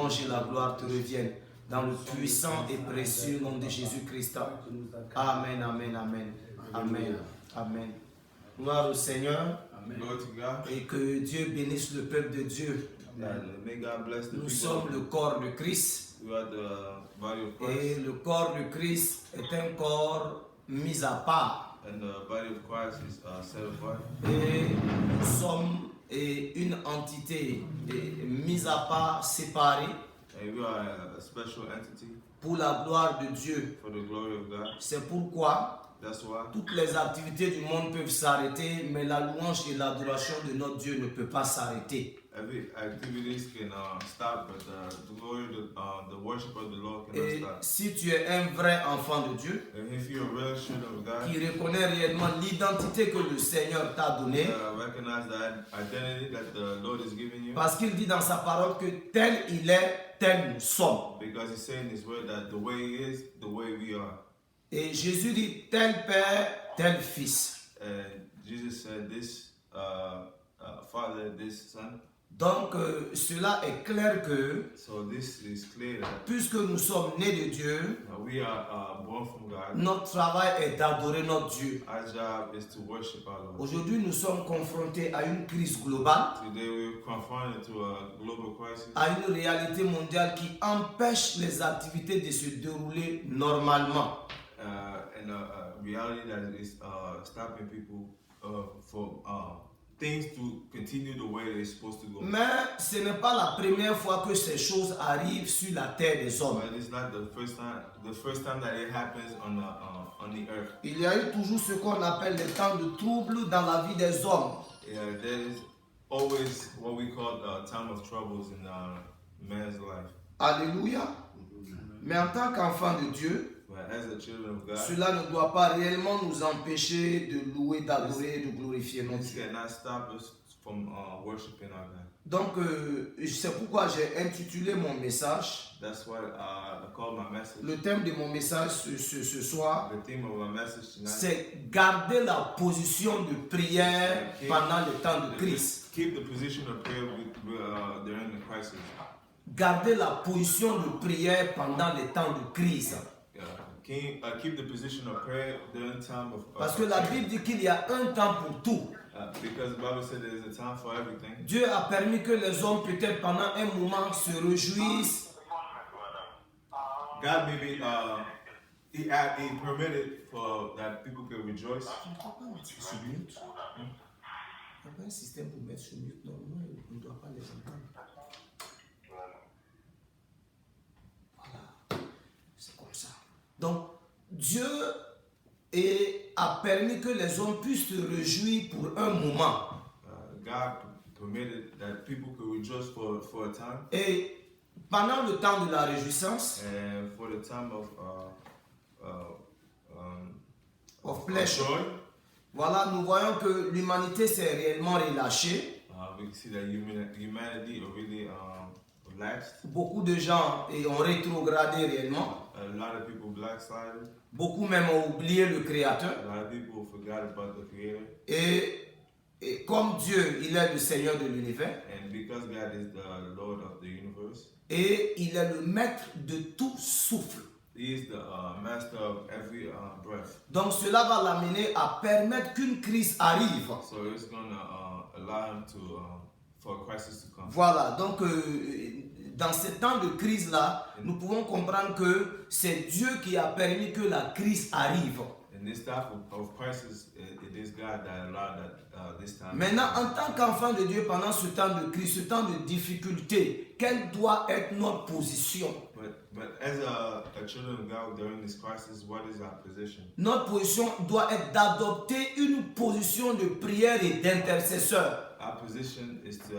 louange et la gloire te reviennent. Dans le puissant et précieux nom de Jésus-Christ. Amen, amen, amen. Amen, amen. Gloire au Seigneur. Et que Dieu bénisse le peuple de Dieu. Nous sommes le corps de Christ. Et le corps de Christ est un corps mis à part. And the body of Christ is set apart. Et nous sommes une entité mise à part, séparée. And we are a special entity pour la gloire de Dieu. for the glory of God. C'est pourquoi That's why toutes les activités du monde peuvent s'arrêter, mais la louange et l'adoration de notre Dieu ne peut pas s'arrêter. every activities can stop, but the glory, the worship of the Lord cannot Et stop. si tu es un vrai enfant de Dieu, And if you're a real children of God, qui reconnaît réellement l'identité que le Seigneur t'a donnée, recognize that identity that the Lord is giving you. parce qu'il dit dans sa parole que tel il est, tel nous sommes. Because He's saying in His word that the way He is, the way we are. Et Jésus dit tel Père, tel Fils. And Jesus said, "This Father, this Son." Donc cela est clair que So this is clear that puisque nous sommes nés de Dieu, we are born from God. notre travail est d'adorer notre Dieu. Our job is to worship our Lord. Aujourd'hui, nous sommes confrontés à une crise globale, Today we're confronted to a global crisis, à une réalité mondiale qui empêche les activités de se dérouler normalement. and a reality that is stopping people for things to continue the way they're supposed to go. Mais ce n'est pas la première fois que ces choses arrivent sur la terre des hommes. But it's not the first time that it happens on the earth. Il y a eu toujours ce qu'on appelle les temps de trouble dans la vie des hommes. There is always what we call a time of troubles in man's life. Alléluia. Mais en tant qu'enfant de Dieu, But as the children of God, cela ne doit pas réellement nous empêcher de louer, d'adorer et de glorifier notre this Dieu. cannot stop us from worshiping our God. Donc, c'est pourquoi j'ai intitulé mon message. That's why I called my message. Le thème de mon message ce soir, The theme of my message tonight. c'est garder la position de prière pendant le temps de crise. Keep the position of prayer during the crisis. Garder la position de prière pendant les temps de crise. Keep the position of prayer during time of Parce que la Bible dit qu'il y a un temps pour tout. because the Bible said there is a time for everything. Dieu a permis que les hommes peut-être pendant un moment se réjouissent. God maybe he permitted for that people could rejoice. On ne doit pas mettre sur mute. Il n'y a pas un système pour mettre sur mute. Normalement, on ne doit pas les entendre. Voilà. C'est comme ça. Donc, Dieu a permis que les hommes puissent se réjouir pour un moment. God permitted that people could rejoice for a time. Et pendant le temps de la réjouissance, And for the time of pleasure, joy, voilà, nous voyons que l'humanité s'est réellement relâchée. we can see that humanity are really relaxed. Beaucoup de gens ont rétrogradé réellement. A lot of people backslided. Beaucoup même ont oublié le Créateur. A lot of people forgot about the Creator. Et comme Dieu, il est le Seigneur de l'univers. And because God is the Lord of the universe, Et il est le maître de tout souffle. He is the master of every breath. Donc cela va l'amener à permettre qu'une crise arrive. So it's going to allow him for a crisis to come. Voilà, donc dans ces temps de crise-là, nous pouvons comprendre que c'est Dieu qui a permis que la crise arrive. In this type of crisis, it is God that allowed this time. Maintenant, en tant qu'enfant de Dieu, pendant ce temps de crise, ce temps de difficulté, quelle doit être notre position? But as a children of God during this crisis, what is our position? Notre position doit être d'adopter une position de prière et d'intercesseur. Our position is to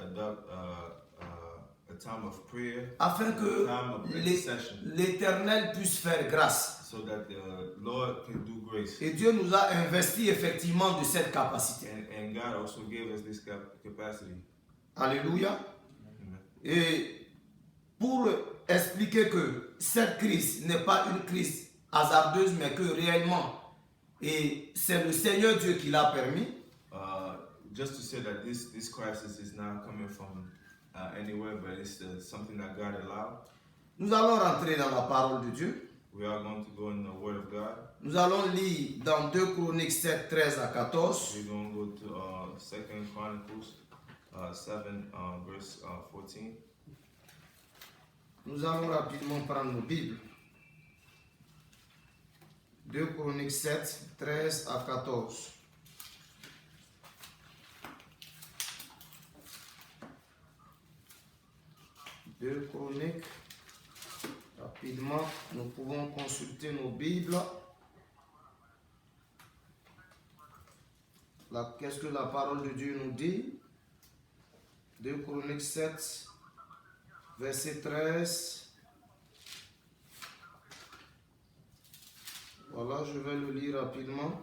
adopt a time of prayer, Afin que time of intercession, l'Éternel puisse faire grâce. so that the Lord can do grace. Et Dieu nous a investi effectivement de cette capacité. And God also gave us this capacity. Alléluia. Amen. Et pour expliquer que cette crise n'est pas une crise hasardeuse, mais que réellement, et c'est le Seigneur Dieu qui l'a permis. Just to say that this crisis is not coming from anywhere, but it's something that God allowed. Nous allons rentrer dans la parole de Dieu. We are going to go in the Word of God. Nous allons lire dans 2 Chroniques 7, 13 à 14. We're going to go to 2 Chronicles 7, verse 14. Nous allons rapidement prendre nos Bibles. 2 Chroniques 7, 13 à 14. Deux Chroniques. Rapidement, nous pouvons consulter nos Bibles. Qu'est-ce que la parole de Dieu nous dit? 2 Chroniques 7, verset 13. Voilà, je vais le lire rapidement.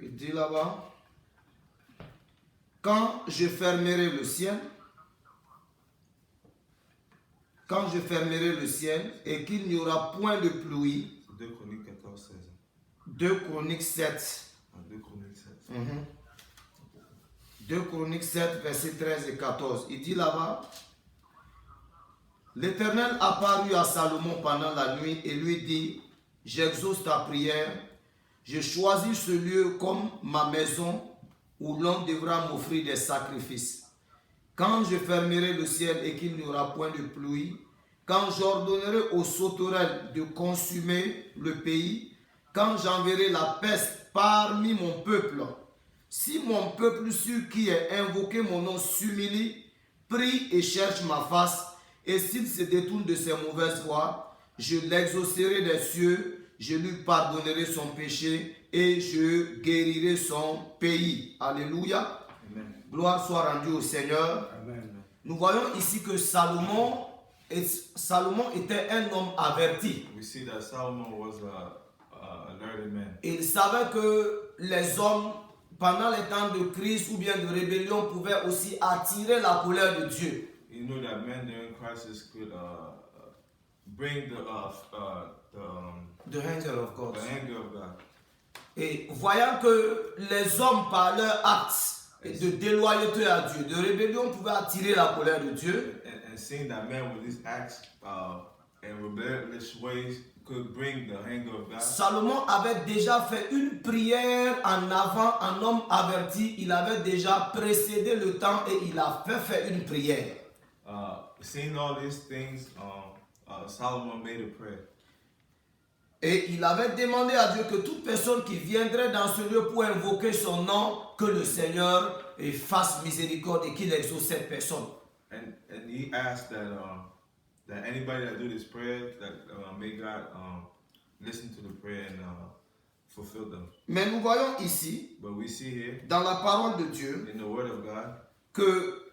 Il dit là-bas, quand je fermerai le ciel, et qu'il n'y aura point de pluie. 2 Chroniques 14, 16. 2 Chroniques 7. 2 Chroniques 7. 2 Chroniques 7, versets 13 et 14. Il dit là-bas, l'Éternel apparut à Salomon pendant la nuit et lui dit, j'exauce ta prière, je choisis ce lieu comme ma maison où l'homme devra m'offrir des sacrifices. Quand je fermerai le ciel et qu'il n'y aura point de pluie, quand j'ordonnerai aux sauterelles de consumer le pays, quand j'enverrai la peste parmi mon peuple, si mon peuple sur qui est invoqué mon nom s'humilie, prie et cherche ma face, et s'il se détourne de ses mauvaises voies, je l'exaucerai des cieux, je lui pardonnerai son péché et je guérirai son pays. Alléluia. Amen. Gloire soit rendue au Seigneur. Amen. Nous voyons ici que Salomon était un homme averti. We see that Solomon was a learned man. Il savait que les hommes, pendant les temps de crise ou bien de rébellion, pouvaient aussi attirer la colère de Dieu. He knew that men during crisis could bring the anger of God. anger of God. Et voyant que les hommes, par leurs actes de déloyauté à Dieu, de rébellion, pouvaient attirer la colère de Dieu. And seeing that men with these acts and rebellious ways could bring the anger of God. Salomon avait déjà fait une prière en avant, un homme averti. Il avait déjà précédé le temps et il a fait une prière. Seeing all these things, Solomon made a prayer. Et il avait demandé à Dieu que toute personne qui viendrait dans ce lieu pour invoquer son nom, que le Seigneur fasse miséricorde et qu'il exauce cette personne. And he asked that anybody that do this prayer, that may God listen to the prayer and fulfill them. Mais nous voyons ici, But we see here, dans la parole de Dieu, in the Word of God, que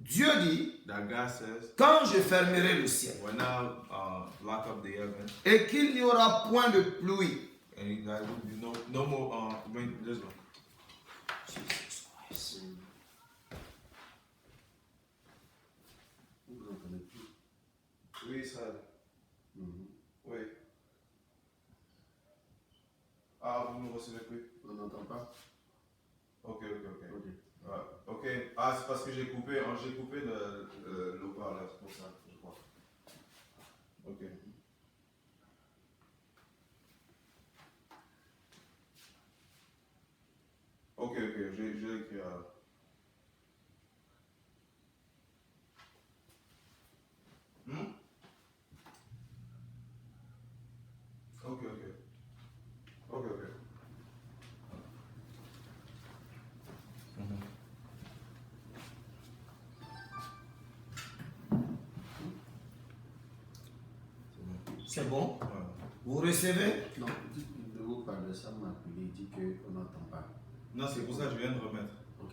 Dieu dit, that God says, quand je fermerai le ciel, when I lock up the heaven, et qu'il n'y aura point de pluie, and there will be no more rain. This one. Jesus Christ. Oui, ça. Oui. Ah, vous ne recevez plus? On n'entend pas. Ok. Ok. Ah, c'est parce que j'ai coupé le haut-parleur, c'est pour ça, je crois. Ok. Ok, j'ai écrit. Ok. C'est bon? Ouais. Vous recevez? Non, de vous parler, ça m'a appelé, il dit qu'on n'entend pas. Non, c'est pour ça que je viens de remettre. Ok.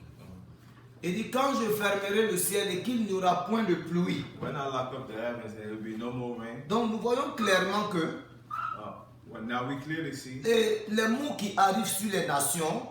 Il dit, quand je fermerai le ciel et qu'il n'y aura point de pluie. When I lock up the heavens, there will be no more rain. Donc nous voyons clairement que Now we clearly see les mots qui arrivent sur les nations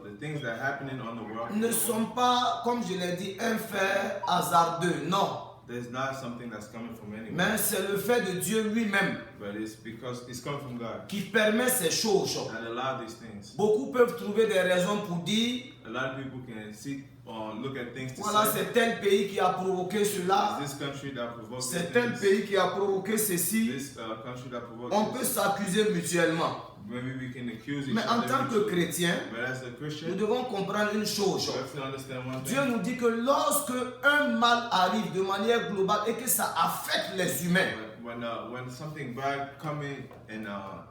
the things that are happening on the world. ne sont pas, comme je l'ai dit, un fait hasardeux, non. There's not something that's coming from anywhere. Mais c'est le fait de Dieu lui-même But it's because it's coming from God qui permet ces choses. that allow these things. Beaucoup peuvent trouver des raisons pour dire A lot of people can seek look at things to Voilà, say. c'est tel pays qui a provoqué cela. This country that provoked C'est these tel things. pays qui a provoqué ceci. This country that provoked On peut this. s'accuser mutuellement. Maybe we can accuse each Mais en other. tant que chrétien, But as a nous Christian, devons comprendre une chose. we have to understand one Dieu thing. nous dit que lorsque un mal arrive de manière globale et que ça affecte les humains, When something bad coming and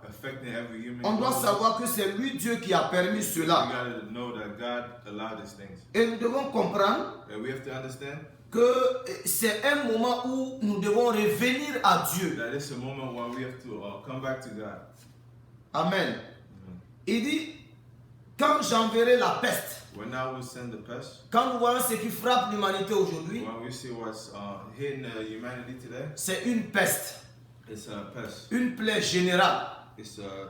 affecting every human, on doit we savoir que c'est lui Dieu qui a permis cela. gotta know that God allowed these things. Et nous devons comprendre And we have to understand que c'est un moment où nous devons revenir à Dieu. that it's a moment when we have to come back to God. Amen. Il dit, quand j'enverrai la peste, When I will send the pest, quand nous voyons ce qui frappe l'humanité aujourd'hui, when we see what's hitting humanity today, c'est une peste, it's a pest. une plaie générale It's a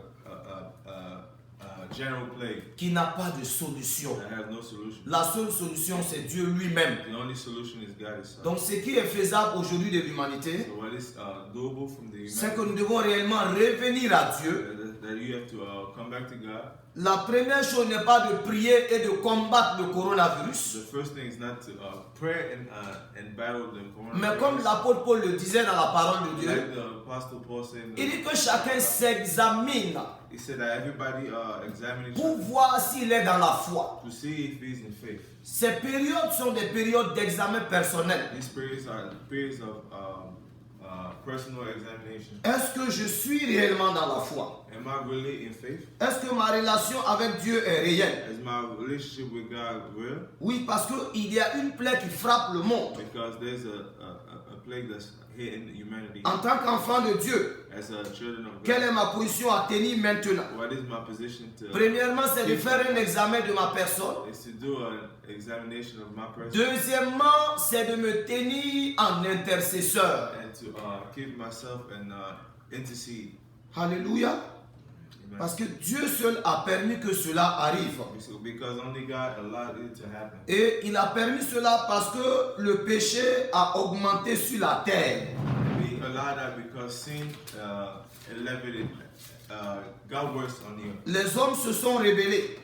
general plague qui n'a pas de solution. that has no solution. La seule solution, c'est Dieu lui-même. The only solution is God Himself. Donc ce qui est faisable aujourd'hui de l'humanité, So what is doable from the c'est que humanity, nous devons réellement revenir à Dieu. that you have to come back to God. La première chose n'est pas de prier et de combattre le coronavirus. The first thing is not to pray and battle the Mais comme coronavirus. l'apôtre Paul le disait dans la parole de Dieu, Like the Apostle Paul said, il dit que chacun s'examine he said that everybody examine each pour other voir s'il est dans la foi. to see if he's in faith. Ces périodes sont des périodes d'examen personnel. These periods are periods of personal examination. Est-ce que je suis réellement dans la foi? Am I really in faith? Est-ce que ma relation avec Dieu est réelle? Is my relationship with God real? Oui, parce qu'il y a une plaie qui frappe le monde. Because there's a plague that's hitting humanity. En tant qu'enfant de Dieu, As a children of quelle God, est ma position à tenir maintenant? what is my position to? Premièrement, c'est de faire un examen de ma personne. Is to do an examination of my person Deuxièmement, c'est de me tenir en intercesseur. and to keep myself and intercede. Alléluia. Amen. Parce que Dieu seul a permis que cela arrive. Because only God allowed it to happen. Et il a permis cela parce que le péché a augmenté sur la terre. We allowed that because sin elevated, got worse on the earth. Les hommes se sont rebellés.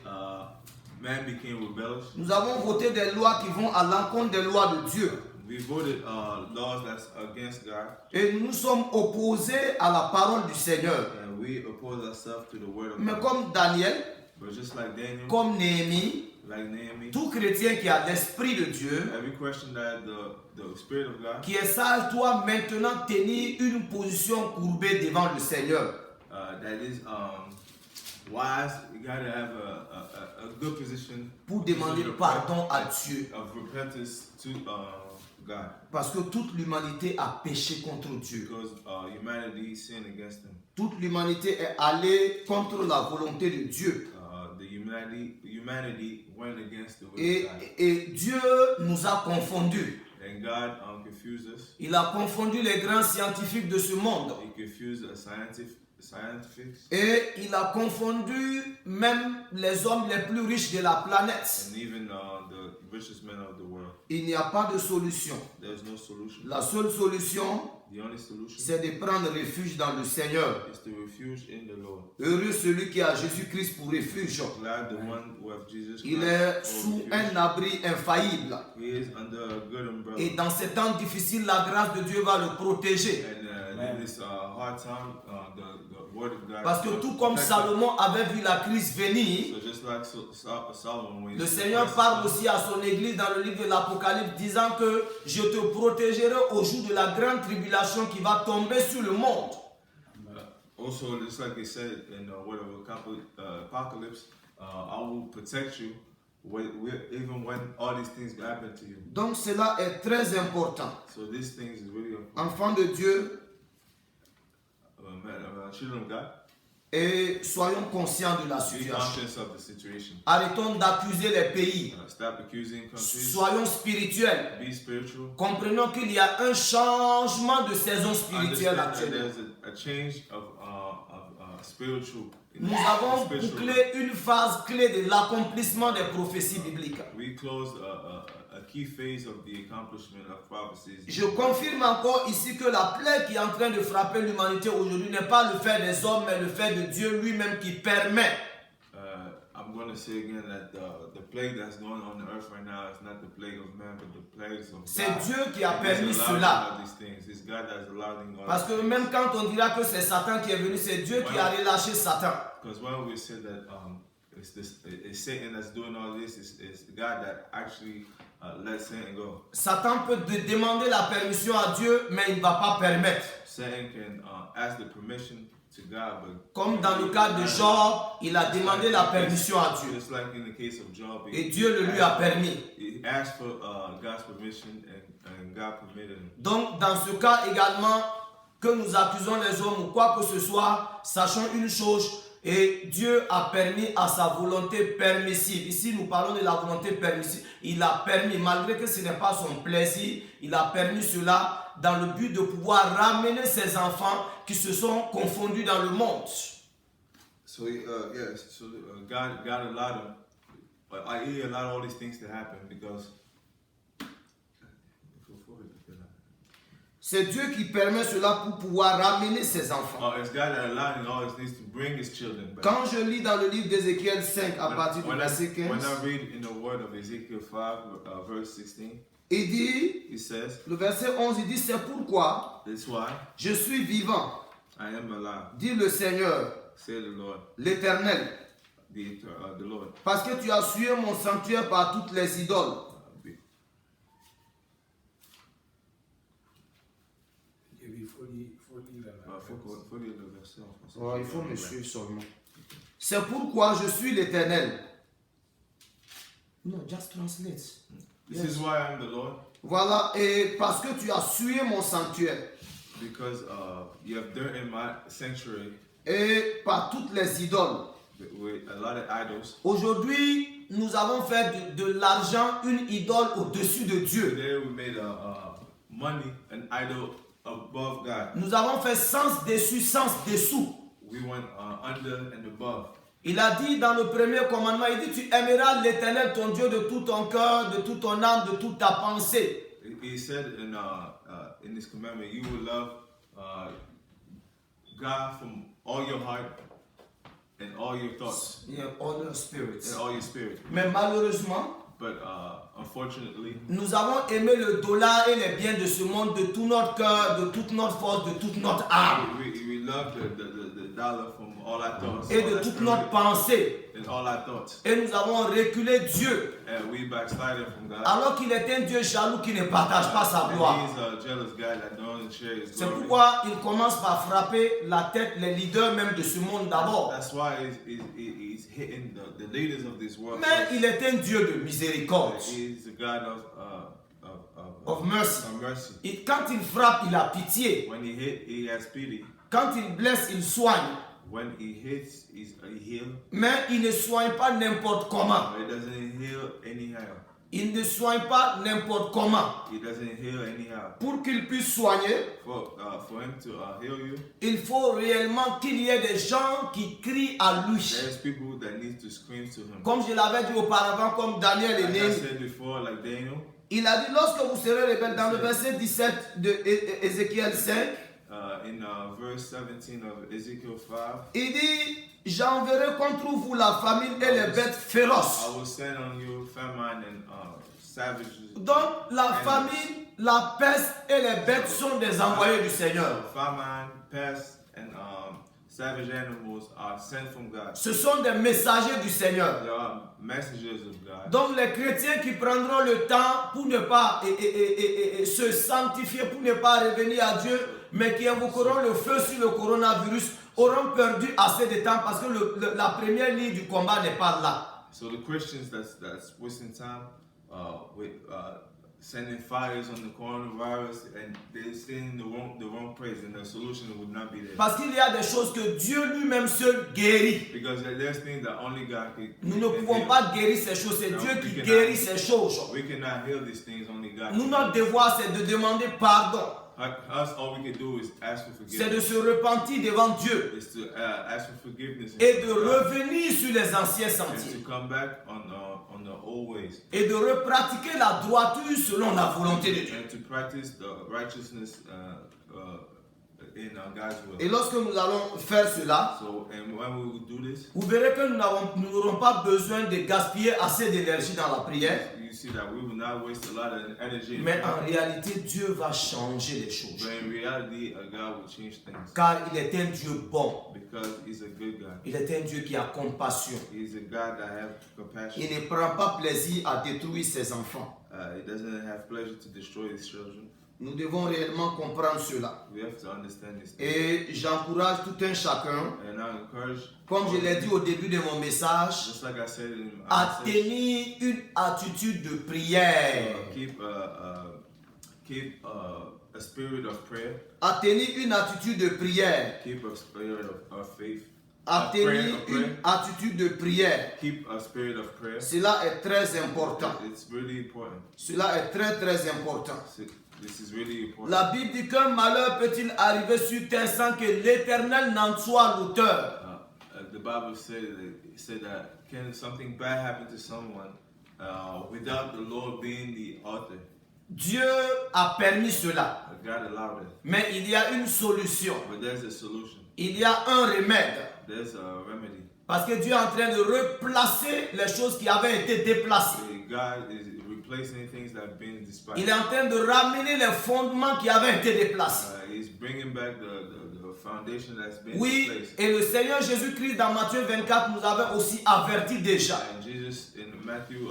Man became rebellious. Nous avons voté des lois qui vont à l'encontre des lois de Dieu. We voted laws that's against God, Et nous sommes opposés à la parole du Seigneur. and we oppose ourselves to the word of Mais God. comme Daniel, But just like Daniel, comme Néhémie, like Nehemiah, tout chrétien qui a l'esprit de Dieu, every question that the Spirit of God, qui est sage, doit maintenant tenir une position courbée devant le Seigneur. that is wise, you gotta have a good position Pour demander pardon à Dieu. of repentance to God, Parce que toute l'humanité a péché contre Dieu. because humanity sinned against Him. Toute l'humanité est allée contre la volonté de Dieu. The humanity went against the will of God, Et Dieu nous a confondus. and God confused us. Il a confondu les grands scientifiques de ce monde. He confused the scientists, Et il a confondu même les hommes les plus riches de la planète. and even the richest men of the world. Il n'y a pas de solution. There's no solution. La seule solution, The only solution c'est de prendre refuge dans le Seigneur. is to refuge in the Lord. Heureux celui qui a Jésus-Christ pour refuge. Glad the one who has Jesus Il Christ est for sous refuge. un abri infaillible. He is under a good umbrella. Et dans ces temps difficiles, la grâce de Dieu va le protéger. And in this hard time, the word of God. Parce que tout comme protects Salomon avait vu la crise us. venir, So just like Solomon, when he le saw Seigneur Christ, parle aussi à son église dans le livre de l'Apocalypse disant que je te protégerai au jour de la grande tribulation qui va tomber sur le monde. Also, just like he said in the word of Apocalypse, I will protect you even when all these things happen to you. Donc cela est très important. So these things is really important. Enfants de Dieu, Children of God, et soyons conscients de la be situation. conscious of the situation. Arrêtons d'accuser les pays. Stop accusing countries. Soyons spirituels. Be spiritual. Comprenons qu'il y a un changement de saison spirituelle Understand that actuellement. there's a change of spiritual. Nous avons spiritual. bouclé une phase clé de l'accomplissement des prophéties bibliques. We closed a key phase of the accomplishment of prophecies. Je confirme encore ici que la plaie qui est en train de frapper l'humanité aujourd'hui n'est pas le fait des hommes, mais le fait de Dieu lui-même qui permet. I'm going want to say again that the plague that's going on the earth right now is not the plague of man, but the plagues of God. C'est Dieu qui a And He's permis allowing cela. all these things. It's God that's allowing all Parce que these même quand on dira que c'est Satan qui est venu, c'est Dieu qui a relâché Satan. Because when we say that it's Satan that's doing all this, it's God that actually let Satan go. Satan peut demander la permission à Dieu, mais il ne va pas permettre. Satan can ask the permission to God, but Comme dans le cas de Job, il a demandé la permission à Dieu. just like in the case of Job, Et Dieu le lui a permis. he asked for God's permission and God permitted him. Donc, dans ce cas également, que nous accusons les hommes ou quoi que ce soit, sachons une chose, et Dieu a permis à sa volonté permissive. Ici, nous parlons de la volonté permissive. Il a permis, malgré que ce n'est pas son plaisir, il a permis cela dans le but de pouvoir ramener ses enfants qui se sont confondus dans le monde. So God allowed him. He allowed all these things to happen because. C'est Dieu qui permet cela pour pouvoir ramener ses enfants. It's God that allowed all these things to bring His children back. Quand je lis dans le livre d'Ézéchiel 5 à partir du verset 15, when I read in the word of Ezekiel 5, verse 16, il dit, He says, le verset 11, il dit, c'est pourquoi "That's why je suis vivant, I am alive," dit le Seigneur, said the Lord, l'Éternel, the Lord. parce que tu as souillé mon sanctuaire par toutes les idoles. Il faut me suivre seulement. C'est pourquoi je suis l'Éternel. Non, just translate. This is why I am the Lord, Voilà, et parce que tu as souillé mon sanctuaire because you have dirt in my sanctuary et par toutes les idoles. with a lot of idols. Aujourd'hui, nous avons fait de l'argent une idole au-dessus de Dieu. Today we made money an idol above God. Nous avons fait sens dessus, sens dessous. We went under and above. Il a dit dans le premier commandement, il dit, tu aimeras l'Éternel ton Dieu de tout ton cœur, de toute ton âme, de toute ta pensée. He said in this commandment, you will love God from all your heart and all your thoughts Yeah, all your spirits. and all your spirit. Mais malheureusement, But unfortunately, nous avons aimé le dollar et les biens de ce monde de tout notre cœur, de toute notre force, de toute notre âme we love the dollar from all our thoughts et de toute notre pensée. and all our thoughts. Et nous avons reculé Dieu, And we backslided from God. alors qu'il est un Dieu jaloux qui ne partage pas sa And gloire. he's a jealous guy that don't share his C'est glory. pourquoi il commence par frapper la tête, les leaders même de ce monde d'abord. That's why he's hitting the leaders of this world. Mais first. il est un Dieu de miséricorde, He's a God of mercy. of mercy. Et quand il frappe, il a pitié. When he hit, he has pity. Quand il blesse, il soigne. When he hits, he heals. Mais il ne soigne pas n'importe comment. But he doesn't heal anyhow. Il ne soigne pas n'importe comment. He doesn't heal anyhow. Pour qu'il puisse soigner, For him to heal you, il faut réellement qu'il y ait des gens qui crient à lui. there's people that need to scream to him. Comme je l'avais dit auparavant, comme Daniel et Like I Néhémie. said before, like Daniel, Il a dit, lorsque vous serez rebelles, dans le verset 17 de Ézéchiel 5, in verse 17 of Ezekiel 5, il dit, j'enverrai contre vous la famine et les bêtes féroces. I will send on you famine and savages. Donc la famine, la peste et les bêtes sont des envoyés du Seigneur. Famine, pest, and savage animals are sent from God. Ce sont des messagers du Seigneur. They are messengers of God. Donc les chrétiens qui prendront le temps pour ne pas se sanctifier, pour ne pas revenir à Dieu, mais qui invoqueront le feu sur le coronavirus, auront perdu assez de temps parce que la première ligne du combat n'est pas là. So the Christians that's wasting time with sending fires on the coronavirus, and they're sending the wrong praise, and the solution would not be there. Parce qu'il y a des choses que Dieu lui-même seul guérit. Because there's things that only God can. Nous ne pouvons pas guérir ces choses, c'est No, Dieu we qui cannot. guérit ces choses. We cannot heal these things, only God. Nous, can. notre devoir, c'est de demander pardon. Us, all we can do is ask for C'est de forgiveness. se repentir devant Dieu Is to ask for forgiveness et de God, revenir sur les anciens and sentiers to come back on the old ways, et de repratiquer la droiture selon la volonté de Dieu. and to practice the righteousness in God's will. Et lorsque nous allons faire cela, So, and when we will do this, vous verrez que nous n'aurons pas besoin de gaspiller assez d'énergie dans la prière. you see that we will not waste a lot of energy. Mais en réalité, Dieu va changer les choses. But in reality, God will change things. Car il est un Dieu bon. Because He's a good God. Il est un Dieu qui a compassion. He's a God that has compassion. Il ne prend pas plaisir à détruire ses enfants. He doesn't have pleasure to destroy His children. Nous devons réellement comprendre cela. We have to understand this thing. Et j'encourage tout un chacun, And I encourage, comme je l'ai dit au début de mon message, just like I said in my à message, tenir une attitude de prière. keep a spirit of prayer. À tenir une attitude de prière. Keep a spirit of faith. À tenir une attitude de prière. Keep a spirit of prayer. Cela est très important. It's really important. Cela est très très important. This is really important. La Bible dit qu'un malheur peut-il arriver sur terre sans que l'Éternel n'en soit l'auteur. The Bible said that can something bad happen to someone without the Lord being the author? Dieu a permis cela. God allowed it. Mais il y a une solution. But there's a solution. Il y a un remède. There's a remedy. Parce que Dieu est en train de replacer les choses qui avaient été déplacées. God is replacing things that have been displaced. Il est en train de ramener les fondements qui avaient été déplacés. He's bringing back the foundation that's been Oui, displaced. et le Seigneur Jésus-Christ dans Matthieu 24 nous avait aussi averti déjà. And Jesus in Matthew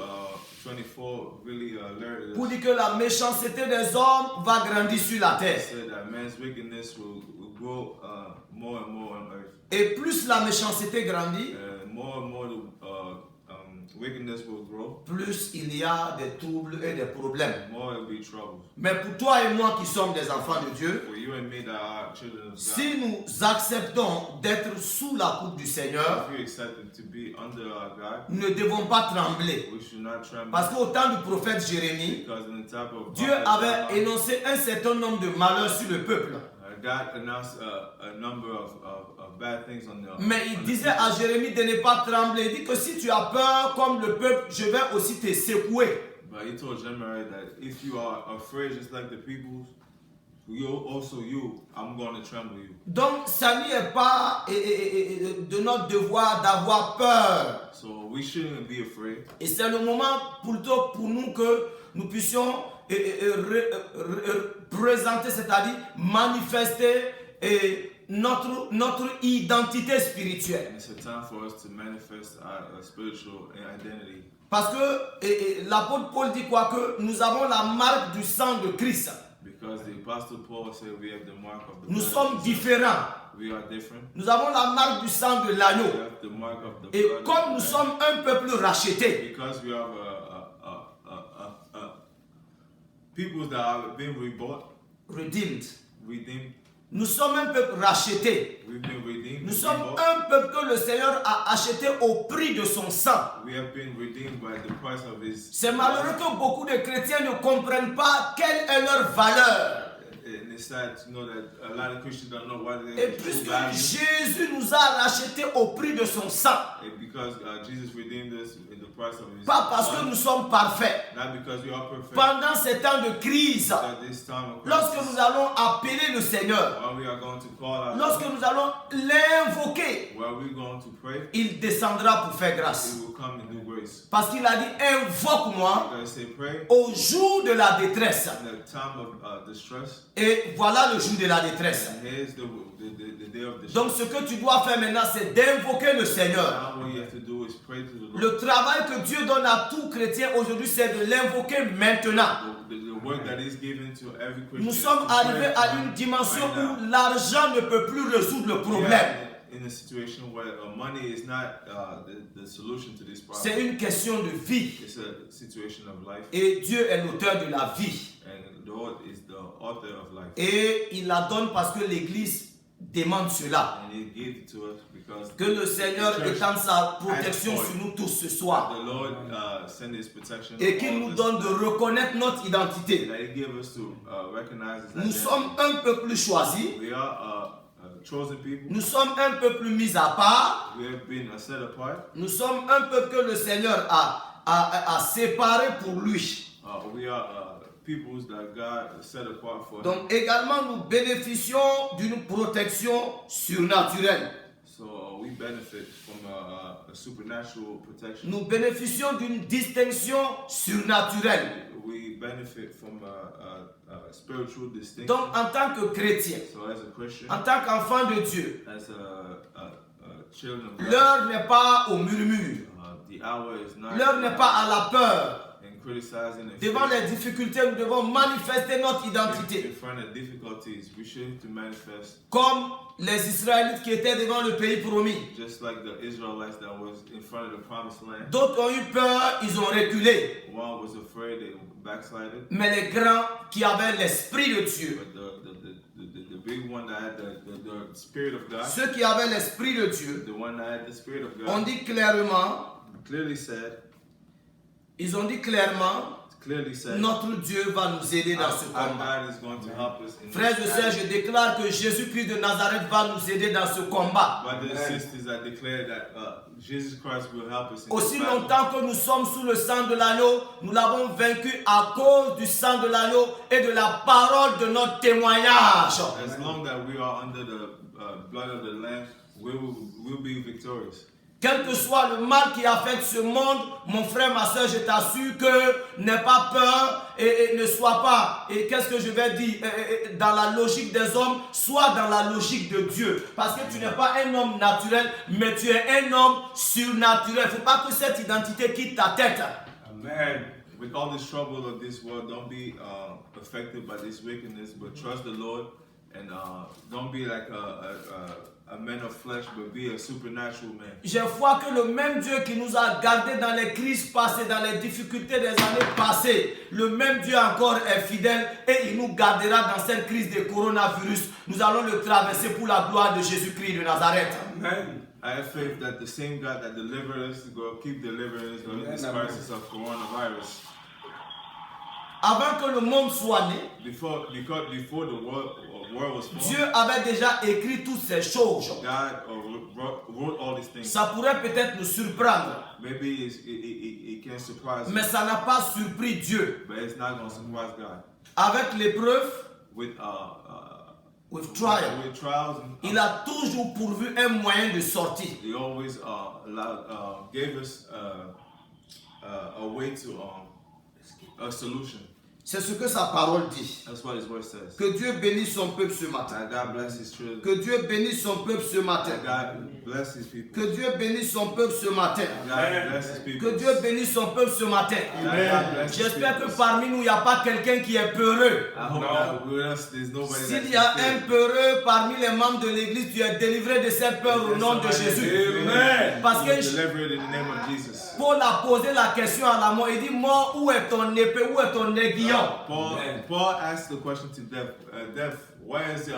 24 really alerted us. Pour dire que la méchanceté des hommes va grandir sur la terre. He said that man's wickedness will grow more and more on earth. Et plus la méchanceté grandit, More and more wickedness will grow. plus il y a des troubles et des problèmes. More will be trouble. Mais pour toi et moi qui sommes des enfants de Dieu, For you and me that are children of God, si nous acceptons d'être sous la coupe du Seigneur, if we accept to be under our God, nous ne devons pas trembler. we should not tremble. Parce qu'au temps du prophète Jérémie, Because in the time of Dieu prophet avait Jeremiah, énoncé un certain nombre de malheurs sur le peuple. God announced a number of bad things on the. Mais il disait à Jérémie de ne pas trembler. Il dit que si tu as peur comme le peuple, je vais aussi te secouer. But he told Jeremiah that if you are afraid just like the people, I'm going to tremble you. Donc ça n'est pas de notre devoir d'avoir peur. So we shouldn't be afraid. Et c'est le moment plutôt pour nous que nous puissions présenter, c'est-à-dire manifester notre identité spirituelle. It's a time for us to manifest our spiritual identity. Parce que l'apôtre Paul dit quoi? Que nous avons la marque du sang de Christ. Because the Apostle Paul said we have the mark of the Nous blood sommes of Jesus. différents. We are different. Nous avons la marque du sang de l'agneau. We have the mark of the Et blood of comme the nous Lamb. sommes un peuple racheté, Because we have people that have been redeemed, redeemed. nous sommes un peuple racheté. We've been redeemed. Nous sommes rebought. un peuple que le Seigneur a acheté au prix de son sang. We have been redeemed by the price of His. C'est malheureux que beaucoup de chrétiens ne comprennent pas quelle est leur valeur. And it's sad to know that a lot of Christians don't know what Et they puisque value. Jésus nous a rachetés au prix de son sang, And because Jesus redeemed us in the price of His. pas parce que blood, nous sommes parfaits. not because we are perfect. Pendant ces temps de crise, At this time of lorsque crisis, nous allons appeler le Seigneur, while we are going to call out, lorsque nous allons l'invoquer, while we're going to pray, il descendra pour faire grâce. He will come and do grace. Parce qu'il a dit, invoque-moi Because say pray au jour de la détresse. in the time of distress. Et voilà le jour de la détresse. And here's the day of distress. Donc ce que tu dois faire maintenant, c'est d'invoquer le Seigneur. Now what you have to do is pray to the Lord. Le travail que Dieu donne à tout chrétien aujourd'hui, c'est de l'invoquer maintenant. The work that is given to every Christian. Nous is sommes to pray arrivés à une dimension right now. où l'argent ne peut plus résoudre le We problème. are in a situation where money is not the solution to this problem. C'est une question de vie. It's a situation of life. Et Dieu est l'auteur de la vie. And the Lord is the author of life. Et il la donne parce que l'Église demande cela. And He gave it to us because Que le Seigneur the church étende sa protection has sur nous tous ce soir. the Lord send His protection Et on qu'il all nous of us. donne de reconnaître notre identité. That He gave us to recognize His Nous identity. sommes un peuple choisi. We are chosen people. Nous sommes un peuple mis à part. We have been set apart. Nous sommes un peuple que le Seigneur a séparé pour lui. We are peoples that God set apart for Him. Donc également nous bénéficions d'une protection surnaturelle. So we benefit from a supernatural protection. Nous bénéficions d'une distinction surnaturelle. We benefit from a spiritual distinction. Donc en tant que chrétien, So as a Christian, en tant qu'enfant de Dieu, as a children of God, l'heure n'est pas au murmure. the hour is not L'heure n'est pas à la peur. in criticizing and Devant les difficultés, nous devons manifester notre in identité. front of difficulties. We should to manifest Comme les Israélites qui étaient devant le pays promis. just like the Israelites that was in front of the promised land. D'autres ont eu peur, ils ont reculé. One was afraid, they backslided. Mais les grands qui avaient l'esprit de Dieu, But the big one that had the Spirit of God, ceux qui avaient l'esprit de Dieu, the one that had the Spirit of ont God, dit clairement, clearly said, notre Dieu va nous aider dans ce our combat. God is going to help us in Frères et this sœurs, battle. je déclare que Jésus-Christ de Nazareth va nous aider dans ce combat. Brothers and sisters, I declare that Jesus Christ will help us in Aussi this battle. longtemps que nous sommes sous le sang de l'agneau, nous l'avons vaincu à cause du sang de l'agneau et de la parole de notre témoignage. As long as we are under the blood of the Lamb, we'll be victorious. Quel que soit le mal qui affecte ce monde, mon frère, ma soeur, je t'assure que n'aie pas peur et ne sois pas, et qu'est-ce que je vais dire, dans la logique des hommes, sois dans la logique de Dieu. Parce que tu n'es pas un homme naturel, mais tu es un homme surnaturel. Il ne faut pas que cette identité quitte ta tête. Amen. With all this trouble of this world, don't be affected by this wickedness, but trust the Lord and don't be like a man of flesh, but be a supernatural man. J'ai foi que le même Dieu qui nous a gardés dans les crises passées, dans les difficultés des années passées, le même Dieu encore est fidèle et il nous gardera dans cette crise de coronavirus. Nous allons le traverser pour la gloire de Jésus-Christ de Nazareth. Amen. I have faith that the same God that delivered us will keep delivering us during this crisis of coronavirus. Avant que le monde soit né, Before the world was formed, Dieu avait déjà écrit toutes ces choses. God wrote all these things. Ça pourrait peut-être nous surprendre, Maybe it can surprise mais us, ça n'a pas surpris Dieu. but it's not going to surprise God. Avec l'épreuve, With with trial, with trials, il a toujours pourvu un moyen de sortie. He always gave us a way to a solution. C'est ce que sa parole dit. That's what His word says. Que Dieu bénisse son peuple ce matin. That God bless His children. Que Dieu bénisse son peuple ce matin. That God bless His people. Que Dieu bénisse son peuple ce matin. God bless His people. Que Dieu bénisse son peuple ce matin. God bless His J'espère que people. parmi nous, il n'y a pas quelqu'un qui est peureux. I hope that with us there's nobody S'il y a un peureux parmi les membres de l'église, tu es délivré de cette peur au nom de Jésus. Parce que delivered in the name of Jesus. Paul a posé la question à la mort. Il dit, mort, où est ton épée, où est ton aiguillon? Paul asked the question to death. Death, where is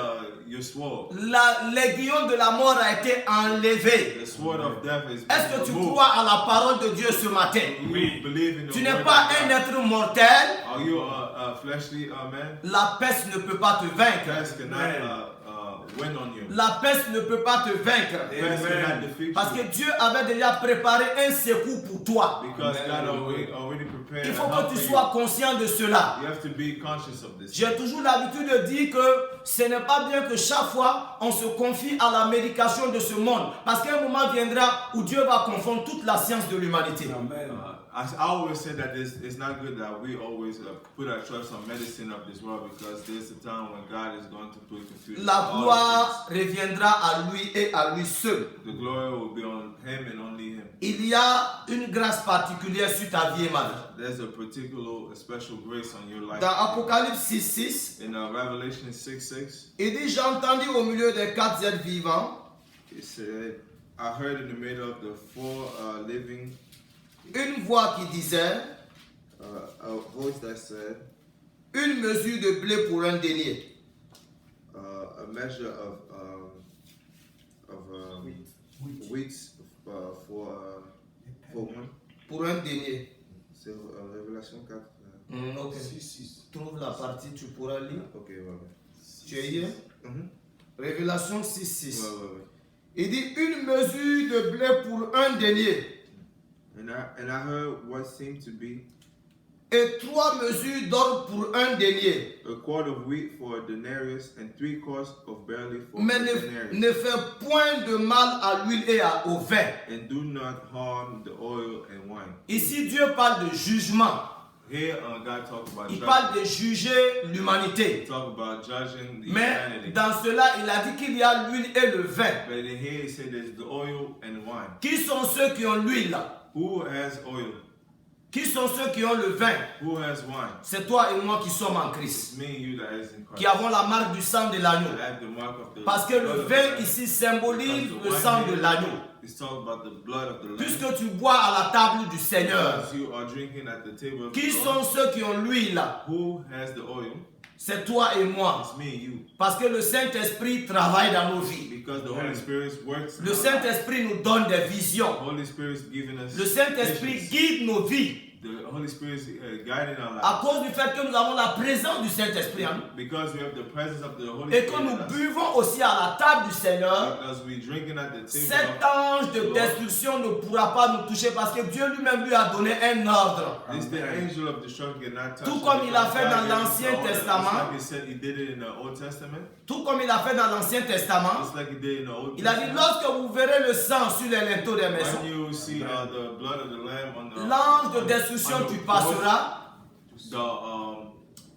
your sword? L'aiguillon de la mort a été enlevé. The sword of death is Est-ce que tu removed. crois à la parole de Dieu ce matin? You believe in the Tu word n'es of pas God. un être mortel. Are you a fleshly man? La peste ne peut pas te vaincre. Death cannot win on you. La peste ne peut pas te vaincre. Death cannot defeat Parce que you. Dieu avait déjà préparé un secours pour toi. Because God already prepared. Il faut a help que tu for sois conscient de cela. you. You have to be conscious of this. J'ai toujours l'habitude de dire que ce n'est pas bien que chaque fois on se confie à la médication de ce monde. Parce qu'un moment viendra où Dieu va confondre toute la science de l'humanité. I always say that it's not good that we always put our trust on medicine of this world, because there's a time when God is going to put confusion. La on all gloire things. reviendra à lui et à lui seul. The glory will be on Him and only Him. Il y a une grâce particulière sur ta vie et ma vie. There's a special grace on your life. Dans Apocalypse 6:6, In Revelation 6:6, il dit, j'ai entendu au milieu des quatre êtres vivants it said, I heard in the middle of the four living une voix qui disait, a voice that said, une mesure de blé pour un denier. a measure of wheat for one. Pour un denier. C'est Révélation 4. Ok. Trouve la partie, tu pourras lire. Ok, ouais. Tu es hier? Révélation 6:6. Ouais. Il dit une mesure de blé pour un denier. And I heard what seemed to be et 3 mesures d'or pour un denier. A quart of wheat for a denarius, and 3 quarts of barley for Mais a denarius. ne fais point de mal à l'huile et au vin. And do not harm the oil and wine. Ici, Dieu parle de jugement. Here, God talk about Il judgment. parle de juger l'humanité. Talk about judging the Mais humanity. dans cela, il a dit qu'il y a l'huile et le vin. But in here, he said there's the oil and wine. Qui sont ceux qui ont l'huile? Who has oil? Qui sont ceux qui ont le vin? Who has wine? C'est toi et moi qui sommes en Christ, It's me and you that is in Christ. qui avons la marque du sang de l'agneau. I have the mark of the Parce que le blood of the vin Lamb. ici symbolise Because le the sang wine de l'agneau. is talking about the blood of the Lamb. Puisque tu bois à la table du Seigneur, Because you are drinking at the table of qui the sont Lord. ceux qui ont l'huile? Who has the oil? C'est toi et moi. It's me and you. Parce que le Saint-Esprit travaille dans nos vies. Because the Holy Spirit works. Le Saint-Esprit nous donne des visions. The Holy Spirit is giving us Le Saint-Esprit visions. guide nos vies. The Holy Spirit is guiding our À lives. cause du fait que nous avons la présence du Saint-Esprit en nous. Because we have the presence of the Holy Et que Spirit nous in us. buvons aussi à la table du Seigneur. Because we drinking at the table Cet of ange de destruction ne pourra pas nous toucher parce que Dieu lui-même lui a donné un ordre. this, the angel of destruction cannot touch Tout us. comme il a fait dans God gave us l'Ancien the order. Testament. Just like he said he did it in the Old Testament. Tout comme il a fait dans l'Ancien Testament. Just like he did in the Old Il a dit, Testament. lorsque vous verrez le sang sur les linteaux des maisons, When you see the blood of the Lamb on the l'ange de destruction tu passeras.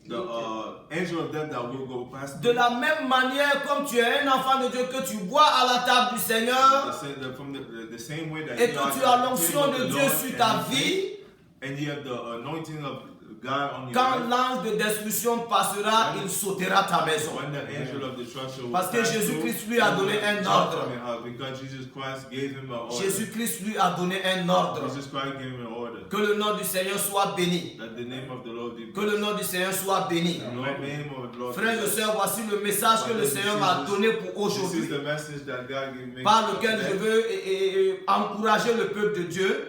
the angel of death that will go past. De la même manière comme tu es un enfant de Dieu, que tu bois à la table du Seigneur From the same way that et you que are tu at as the l'onction table of de the Dieu Lord sur and ta you vie, drink, and you have the anointing of God on your quand life. l'ange de destruction passera, il sautera ta maison. When the angel of destruction will Parce que pass Jésus-Christ through, lui a he donné will un jump ordre. from your house, because Jesus Christ gave him an order. Jésus-Christ lui a donné un ordre. Jesus Christ gave him an order. Que le nom du Seigneur soit béni. That the name of the Lord be Que le nom du Seigneur soit béni. The name of the Lord. Frères et sœurs, voici le message que le Seigneur m'a donné pour This is aujourd'hui, the message that God gave me. par lequel today. je veux encourager le peuple de Dieu.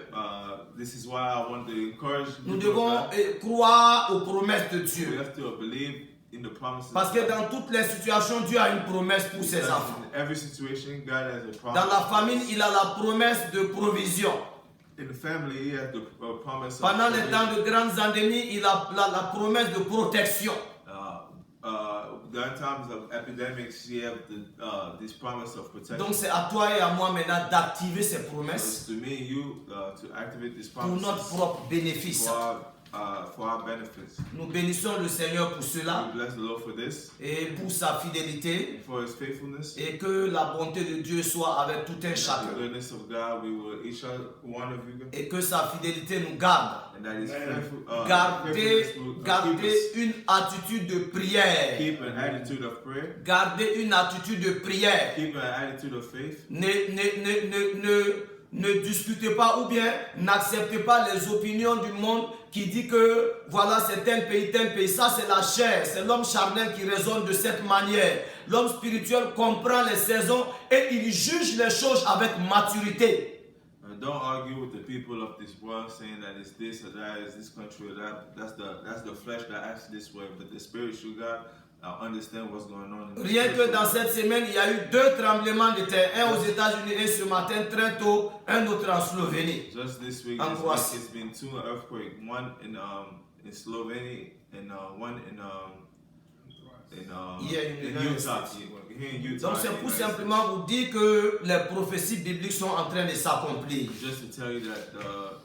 This is why I want to encourage Nous people of devons God. croire aux promesses de We Dieu. have to believe in the promises. Parce que dans toutes les situations, Dieu a une promesse pour ses Because enfants. in every situation, God has a promise. Dans la famille, il a la promesse de provision. In the family, He has the promise. Pendant of les provision. temps de grandes endémies, il a la promesse de protection. During times of epidemics, you have this promise of protection. Donc c'est à toi et à moi maintenant d'activer ces It's promesses to me and you to activate this pour promise notre propre bénéfice. for our benefits. Nous bénissons le Seigneur pour cela We bless the Lord for this, et pour sa fidélité, for His faithfulness. et que la bonté de Dieu soit avec tout un The chacun goodness of God, we will each one of you, et que sa fidélité nous garde. and that His faithfulness Gardez, will keep gardez us. une attitude de prière. Keep an attitude of prayer. Gardez une attitude de prière. Keep an attitude of faith. Ne discutez pas ou bien n'acceptez pas les opinions du monde qui dit que voilà c'est tel pays. Ça c'est la chair, c'est l'homme charnel qui raisonne de cette manière. L'homme spirituel comprend les saisons et il juge les choses avec maturité. Don't argue with the people of this world saying that it's this or that, it's this country or that. That's the flesh that acts this way, but the spiritual God understand what's going on. In the Rien que spiritual dans world. cette semaine, il y a eu 2 tremblements de terre, un aux États-Unis et ce matin très tôt, un autre en Slovénie. Just this week, En Croatie. it's been 2 earthquakes, one in Slovenia and one in Utah. Here in Utah. Donc c'est in pour the United simplement vous dire que les prophéties bibliques sont en train de s'accomplir. States. Just to tell you that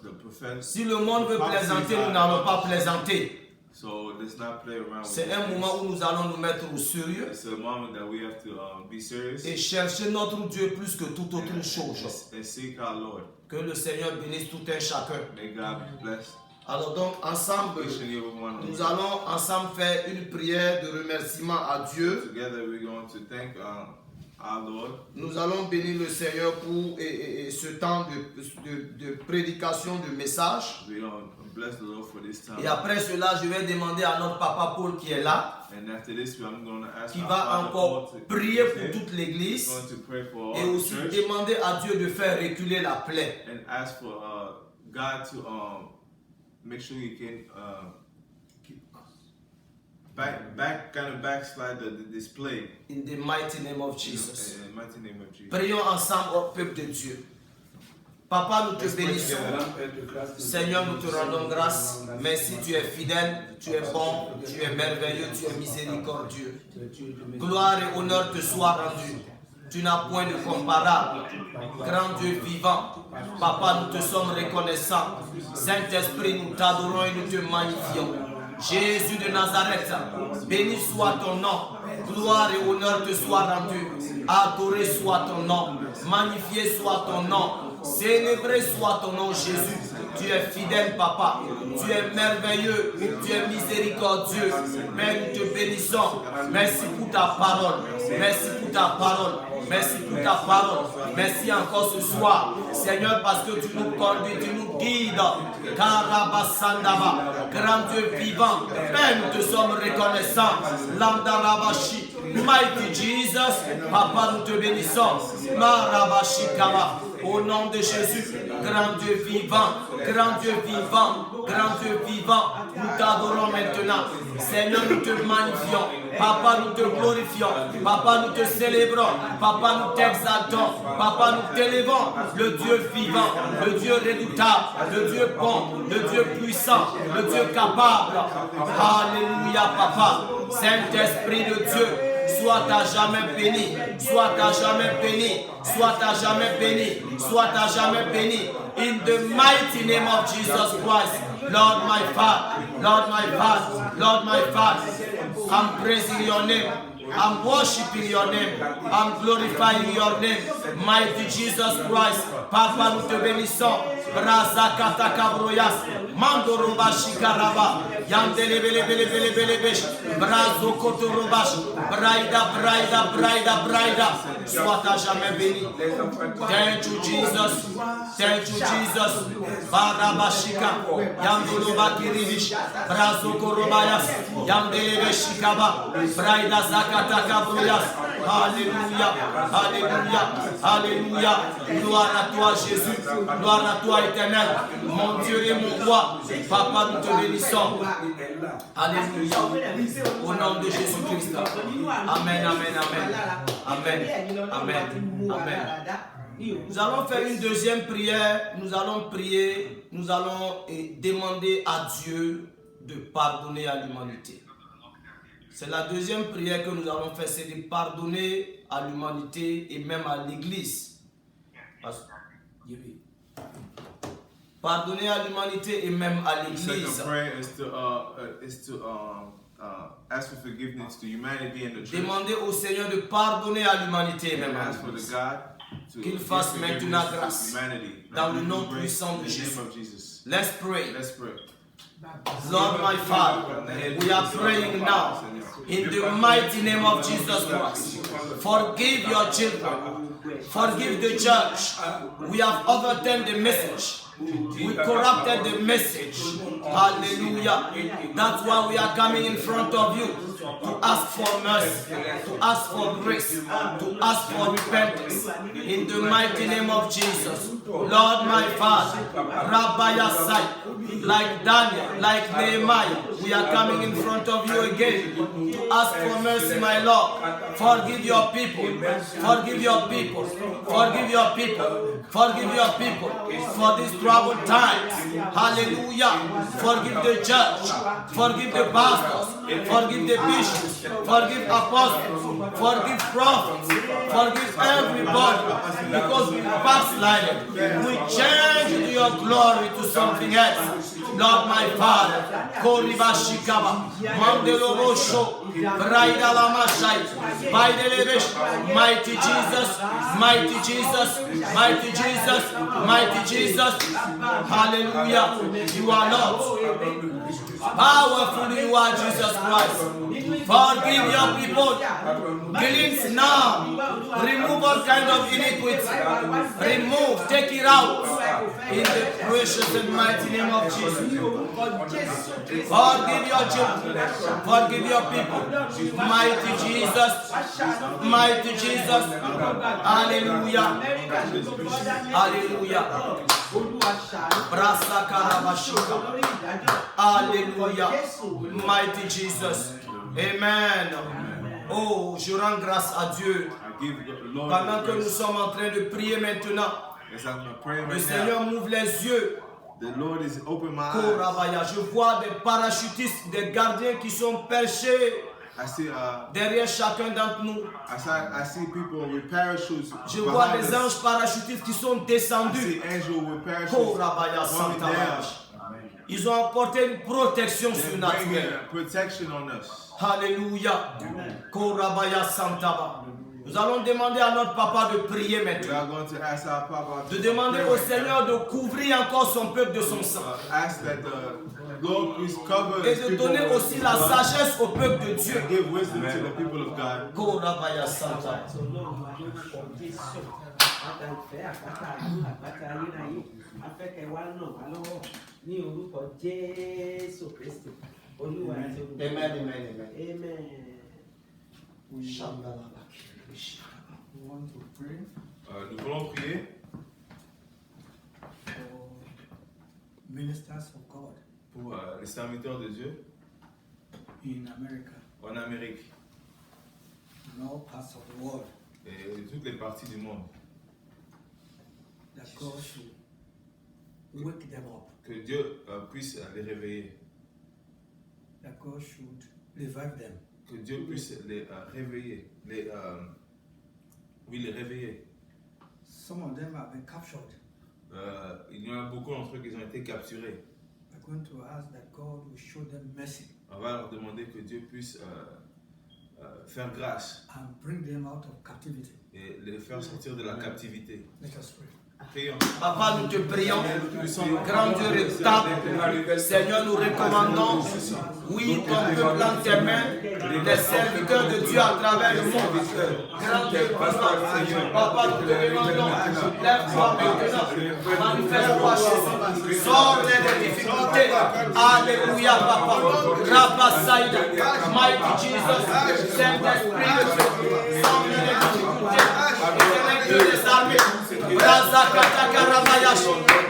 the prophet. Si le monde veut plaisanter, nous n'allons pas plaisanter. So let's not play around with C'est un these moment things. où nous allons nous mettre au sérieux It's a moment that we have to be serious et chercher notre Dieu plus que toute autre chose. and seek our Lord. Que le Seigneur bénisse tout un chacun. May God bless Alors donc ensemble, each and every one of nous us. allons ensemble faire une prière de remerciement à Dieu. Together we're going to thank our Lord. Nous allons bénir le Seigneur pour ce temps de prédication, de message. We're going to bless the Lord for this time. Et après cela, je vais demander à notre papa Paul qui est là, And after this, I'm going to ask qui our va Father encore Paul to prier stay. pour toute He's l'église going to pray for et all the aussi church demander à Dieu de faire reculer la plaie. and ask for God to make sure you can keep backslide the display. In the mighty name of Jesus. In the mighty name of Jesus. Prions ensemble au peuple de Dieu. Papa, nous te bénissons. Seigneur, nous te rendons grâce. Merci, tu es fidèle, tu es bon, tu es merveilleux, tu es miséricordieux. Gloire et honneur te soient rendus. Tu n'as point de comparable. Grand Dieu vivant, Papa, nous te sommes reconnaissants. Saint-Esprit, nous t'adorons et nous te magnifions. Jésus de Nazareth, béni soit ton nom. Gloire et honneur te soient rendus. Adoré soit ton nom. Magnifié soit ton nom. Célébré soit ton nom, Jésus. Tu es fidèle, Papa. Tu es merveilleux. Tu es miséricordieux. Mais nous te bénissons. Merci pour ta parole. Merci pour ta parole. Merci pour ta parole. Merci encore ce soir, Seigneur, parce que tu nous conduis, tu nous guides. Karabasandaba, grand Dieu vivant. Mais nous te sommes reconnaissants. Lamdarabashi, Mighty Jesus. Papa, nous te bénissons. Marabashi Kaba. Au nom de Jésus, grand Dieu vivant, grand Dieu vivant, grand Dieu vivant, nous t'adorons maintenant. Seigneur, nous te magnifions. Papa, nous te glorifions. Papa, nous te célébrons. Papa, nous t'exaltons. Papa, nous t'élevons. Le Dieu vivant, le Dieu redoutable, le Dieu bon, le Dieu puissant, le Dieu capable. Alléluia, Papa. Saint-Esprit de Dieu, sois à jamais béni, sois à jamais béni, sois à jamais béni, sois à jamais béni. In the mighty name of Jesus Christ, Lord my Father, Lord my Father, Lord my Father, I'm praising your name. I'm worshiping your name. I'm glorifying your name. Mighty Jesus Christ. Papa, nous te bénissons. Razakata kabroyas. Mandoroba shikaraba. Yandele bele bele bele bele besh. Brazo kotorobash. Braida, braida, braida, braida. Sois à jamais béni. Thank you, Jesus. Thank you, Jesus. Barabashika. Yandoroba kirivish. Brazo korobayas. Yandele beshikaba. Braida zakata. Alléluia, Alléluia, Alléluia. Gloire à toi, Jésus. Gloire à toi, éternel. Mon Dieu et mon roi. Papa, nous te bénissons. Alléluia. Au nom de Jésus-Christ. Amen, amen, amen. Amen, amen, amen. Nous allons faire une deuxième prière. Nous allons prier. Nous allons demander à Dieu de pardonner à l'humanité. C'est la deuxième prière que nous allons faire, c'est de pardonner à l'humanité et même à l'Église. Pardonner à l'humanité et même à l'Église. Second prayer is to ask for forgiveness to humanity and the church. Demander au Seigneur de pardonner à l'humanité et même à ask for the l'Église. God Qu'il fasse maintenant grâce dans le nom puissant de Jésus. Let's pray. Let's pray. Lord my Father, we are praying now in the mighty name of Jesus Christ. Forgive your children. Forgive the church. We have overturned the message. We corrupted the message. Hallelujah. That's why we are coming in front of you to ask for mercy, to ask for grace, to ask for repentance. In the mighty name of Jesus. Lord my Father, Rabbi Yasai, like Daniel, like Nehemiah, we are coming in front of you again to ask for mercy, my Lord. Forgive your people. Forgive your people. Forgive your people. Forgive your people for these troubled times. Hallelujah. Forgive the church. Forgive the pastors. Forgive the bishops. Forgive apostles. Forgive prophets. Forgive everybody because we backslided. We change into your glory to something else. Lord my Father, Koriba Shikaba, Mandelo Rosho, Braida Lamashai, Baidelebesh, mighty Jesus, mighty Jesus, mighty Jesus, mighty Jesus. Hallelujah. You are Lord. Powerful you are, Jesus Christ. Forgive your people. Cleanse now. Remove all kind of iniquity. Remove, take it out. In the precious and mighty name of Jesus. Forgive your children. Forgive your people. Mighty Jesus. Mighty Jesus. Hallelujah. Hallelujah. Brasa Karabashika. Hallelujah. Mighty Jesus. Amen. Oh, je rends grâce à Dieu. Pendant que nous sommes en train de prier maintenant, As I'm praying Le right Seigneur now, m'ouvre les yeux. the Lord is opening my eyes. Korabaya. Je vois des parachutistes, des gardiens qui sont perchés I see, derrière chacun d'entre nous. I see people with parachutes. Je vois behind des us. anges parachutistes qui sont I descendus. see angels with parachutes Korabaya coming Santa. down. Ils ont apporté une protection They're surnaturelle. bringing protection on us. Alléluia. Korabaya Santa. Nous allons demander à notre papa de prier We maintenant. are going to ask our Papa De to demander pray au right Seigneur de couvrir encore son peuple de son sang. now. Ask that the Lord please cover Et his de people donner with aussi his la blood sagesse au peuple de Dieu. and give wisdom to the people of God. Korabaya Santa. Amen, amen, amen. We want to pray Nous voulons prier for ministers of God pour les serviteurs de Dieu in America, en Amérique in all parts of the world, et toutes les parties du monde. that God should wake them up, Que Dieu puisse les réveiller. that God should revive them. Que Dieu puisse les réveiller. Les réveiller. Some of them have been captured. Il y en a beaucoup d'entre eux qui ont été capturés. We're going to ask that God will show them mercy On va leur demander que Dieu puisse faire grâce and bring them out of captivity. et les faire sortir de la captivité. Let us pray. Prions. Papa, nous te prions. Grand Dieu rétabli. Seigneur, nous recommandons, oui, ton peuple en tes mains, les serviteurs de Dieu à travers le monde. Grand Dieu puissant, Papa, nous te demandons, lève-toi maintenant, manifeste-toi Jésus, sors-les des difficultés. Alléluia, Papa. Rabba Saïda, Mighty Jesus, Saint-Esprit de Dieu, sors-les des difficultés. Éternel Dieu des armées, Braza Kataka Rabayash,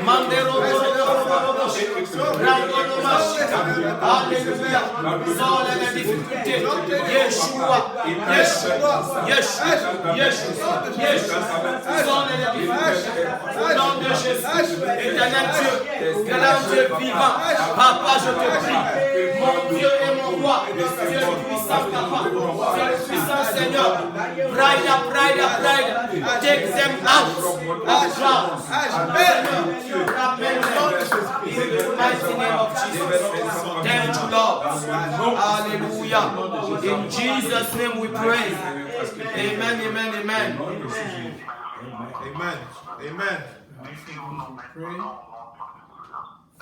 Mandero Boroborobosh, Rangolo Mashika, Alléluia, sans les difficultés, Yeshua, Yeshua, Yeshua, Yeshua, Yeshua, sans les difficultés, au nom de Jésus, éternel Dieu, grand Dieu vivant, Papa, je te prie, mon Dieu et mon roi, Dieu puissant, Papa, Dieu puissant, Seigneur, pride, take them out of trouble. In the mighty name of Jesus. Thank you, Lord. Hallelujah. In Jesus' name we pray. Amen, amen, amen. Amen. Amen.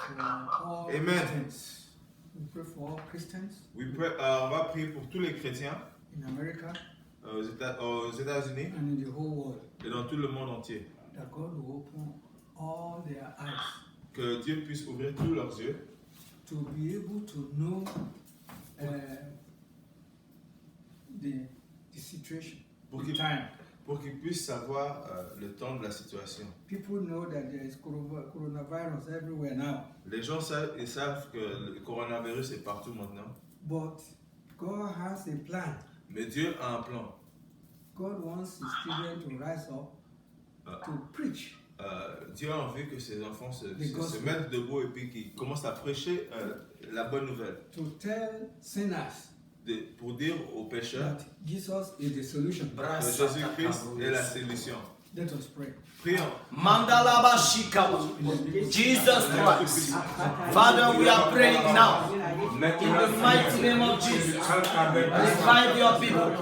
Pray for all Amen. Christians. We pray for all Christians On va prier pour tous les chrétiens in America aux États-Unis and in the whole world. et dans tout le monde entier. That God will open all their eyes Que Dieu puisse ouvrir tous leurs yeux to be able to know the situation, pour the qu'ils time. puissent savoir le temps de la situation. People know that there is coronavirus everywhere now, Les gens savent que le coronavirus est partout maintenant. but God has a plan. Mais Dieu a un plan. God wants His children to rise up to preach. Dieu a envie que ses enfants se gospel. mettent debout et puis qu'ils commencent à prêcher la bonne nouvelle. To tell sinners Pour dire aux pécheurs that Jesus is the solution. que Jésus-Christ est la solution. Let us pray. Prions. Mandalaba Shikawa. Jesus Christ. Father, we are praying now. In the mighty name of Jesus. Revive your people.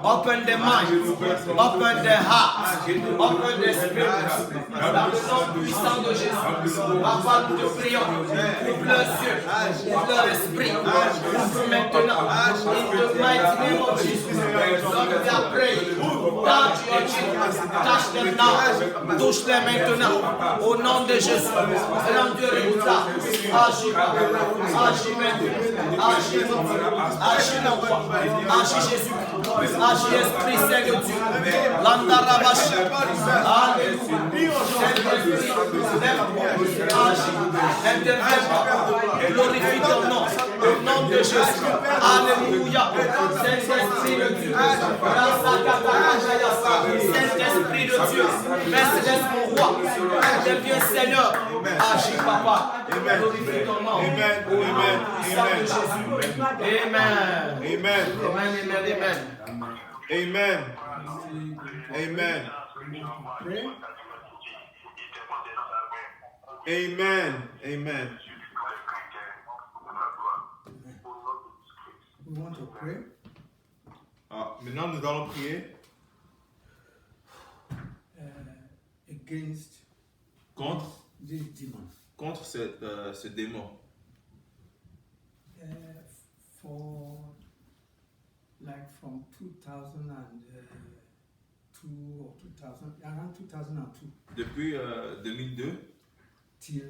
Open their minds. Open their hearts. Open their spirits. Dans le nom puissant de Jésus. Papa, nous te prions. Ouvre leurs yeux. Ouvre leur esprit. Ouvre maintenant. In the mighty name of Jesus. Lord, we are praying. Touch your children. Touch them now. Touche-les maintenant. Au nom de Jésus. Grand Dieu redoutable. Agis maintenant. Agis maintenant. Agis maintenant. Agis mon roi. Agis Jésus. Agis Esprit Saint de Dieu. L'andarabashi. Alléluia. Saint-Esprit. Agis. Interviens. Glorifie ton nom. Au nom de Jésus. Alléluia. Saint-Esprit de Dieu. Saint-Esprit de Dieu. Père céleste, mon roi. Père Dieu, Seigneur. Agis, papa. Glorifie ton nom. Amen. Au nom Amen. puissant de Jésus. Amen. Amen. Amen. Amen. Pray. Amen. Amen. We want to pray Maintenant, nous allons prier against contre this demon. ce démon. For like from 2002 or 2000, around 2002 Depuis 2002 till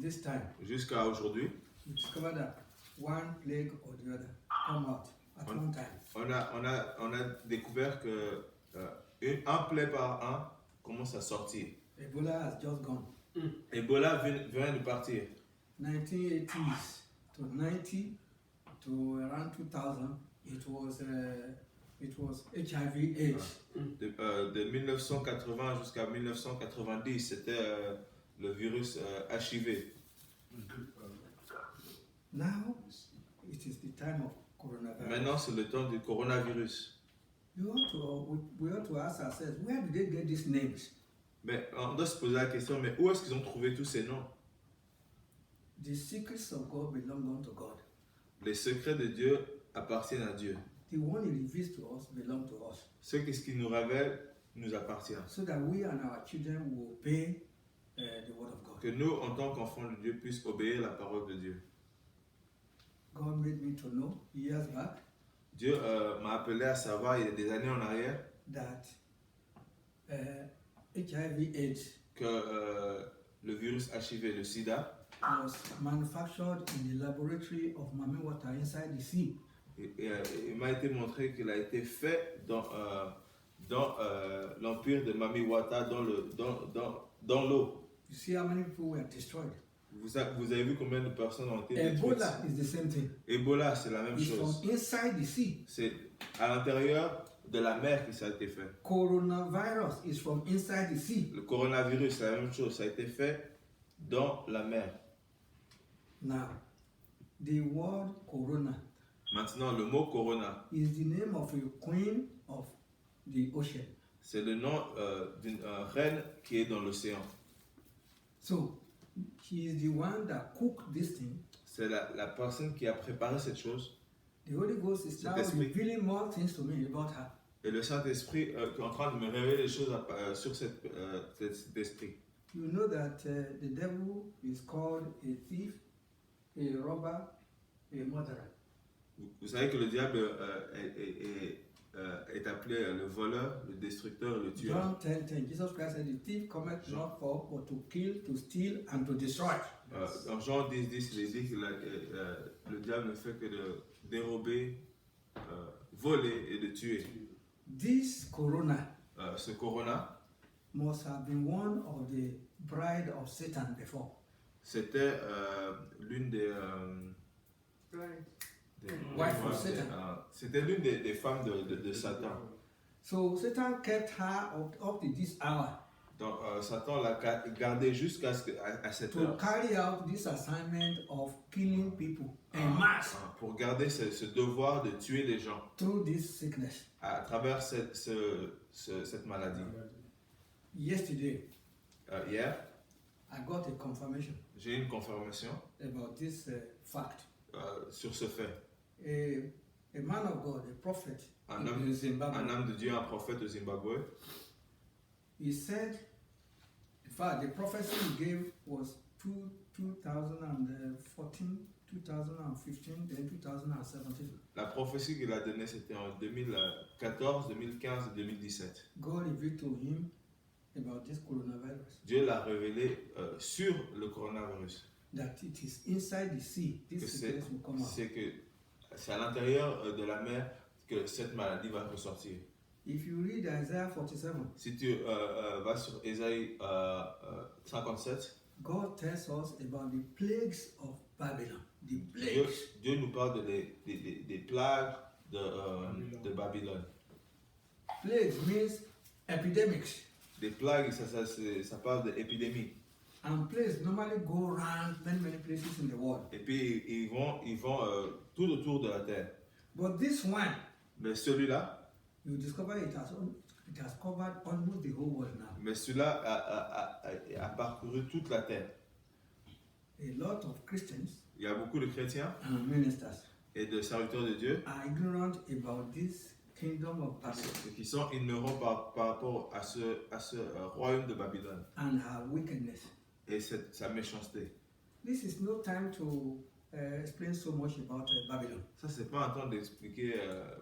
this time, jusqu'à aujourd'hui, we discovered that one plague or the other come out at one time. on a découvert que un plaie par un commence à sortir. Ebola has just gone. Ebola vient de partir. 1980s to 90 to around 2000, it was HIV/AIDS. De 1980 jusqu'à 1990, c'était le virus HIV. Now it is the time of coronavirus. Maintenant, c'est le temps du coronavirus. We ought to ask ourselves, where did they get these names? Mais on doit se poser la question, mais où est-ce qu'ils ont trouvé tous ces noms? The secrets of God belong unto God. Les secrets de Dieu appartiennent à Dieu. The one He reveals to us belong to us. Ce qu'il nous révèle nous appartient. So that we and our children will obey the word of God. Que nous, en tant qu'enfants de Dieu, puissions obéir la parole de Dieu. God made me to know years back Dieu m'a appelé à savoir, il y a des années en arrière, that HIV/AIDS que le virus HIV, le sida, was manufactured in the laboratory of Mami Water inside the sea. il m'a été montré qu'il a été fait dans l'empire de Mami Wata, dans l'eau. You see how many people were destroyed. Vous avez vu combien de personnes ont été détruites? Ebola is the same thing. Ebola, c'est la même It's chose. from inside the sea. C'est à l'intérieur de la mer que ça a été fait. Coronavirus is from inside the sea. Le coronavirus, c'est la même chose. Ça a été fait dans la mer. Now, the word corona Maintenant, le mot corona, is the name of a queen of the ocean. c'est le nom d'une reine qui est dans l'océan. So, she is the one that cooked this thing. C'est la personne qui a préparé cette chose. The Holy Ghost is now Cet esprit. revealing more things to me about her. Et le Saint-Esprit est en train de me révéler des choses sur cet esprit. You know that the devil is called a thief, a robber, a murderer. Vous savez que le diable est appelé le voleur, le destructeur, le tueur. John 10:10. Jesus Christ said, "The thief cometh not for but to kill, to steal, and to destroy." Dans Jean 10:10, il est dit que le diable ne fait que de dérober, voler et de tuer. This corona Ce corona, must have been one of the bride of Satan before. c'était l'une des Wife of Satan. C'était l'une des femmes de Satan. So Satan kept her up to this hour Donc Satan l'a gardée jusqu'à cette to heure carry out this assignment of killing people en masse pour garder ce devoir de tuer les gens through this sickness. à travers cette maladie. Yesterday, Hier, I got a confirmation j'ai eu une confirmation about this fact. sur ce fait. A man of God, a prophet Un in Zimbabwe, homme de Dieu, un prophète au Zimbabwe, he said, in fact, the prophecy he gave was 2014, 2015, then 2017. la prophétie qu'il a donnée, c'était en 2014, 2015 et 2017. God revealed to him about this coronavirus, Dieu l'a révélé sur le coronavirus. that it is inside the sea. Que This sickness will come out. c'est à l'intérieur de la mer que cette maladie va ressortir. If you read Isaiah 47, Si tu vas sur Ésaïe 57, God tells us about the plagues of Babylon. The plagues. Dieu nous parle des plagues de Babylone. Plagues means epidemics. des plagues, ça parle d'épidémie. And plagues normally go around many places in the world. Et puis ils vont tout autour de la terre. But this one, Mais celui-là, you discover it has covered almost the whole world now. mais celui-là a parcouru toute la terre. A lot of Christians Il y a beaucoup de chrétiens and ministers et de serviteurs de Dieu are ignorant about this kingdom of Babylon qui sont ignorants par rapport à ce royaume de Babylone and her wickedness. et sa méchanceté. This is no time to explain so much about Babylon. Ça, c'est pas un temps d'expliquer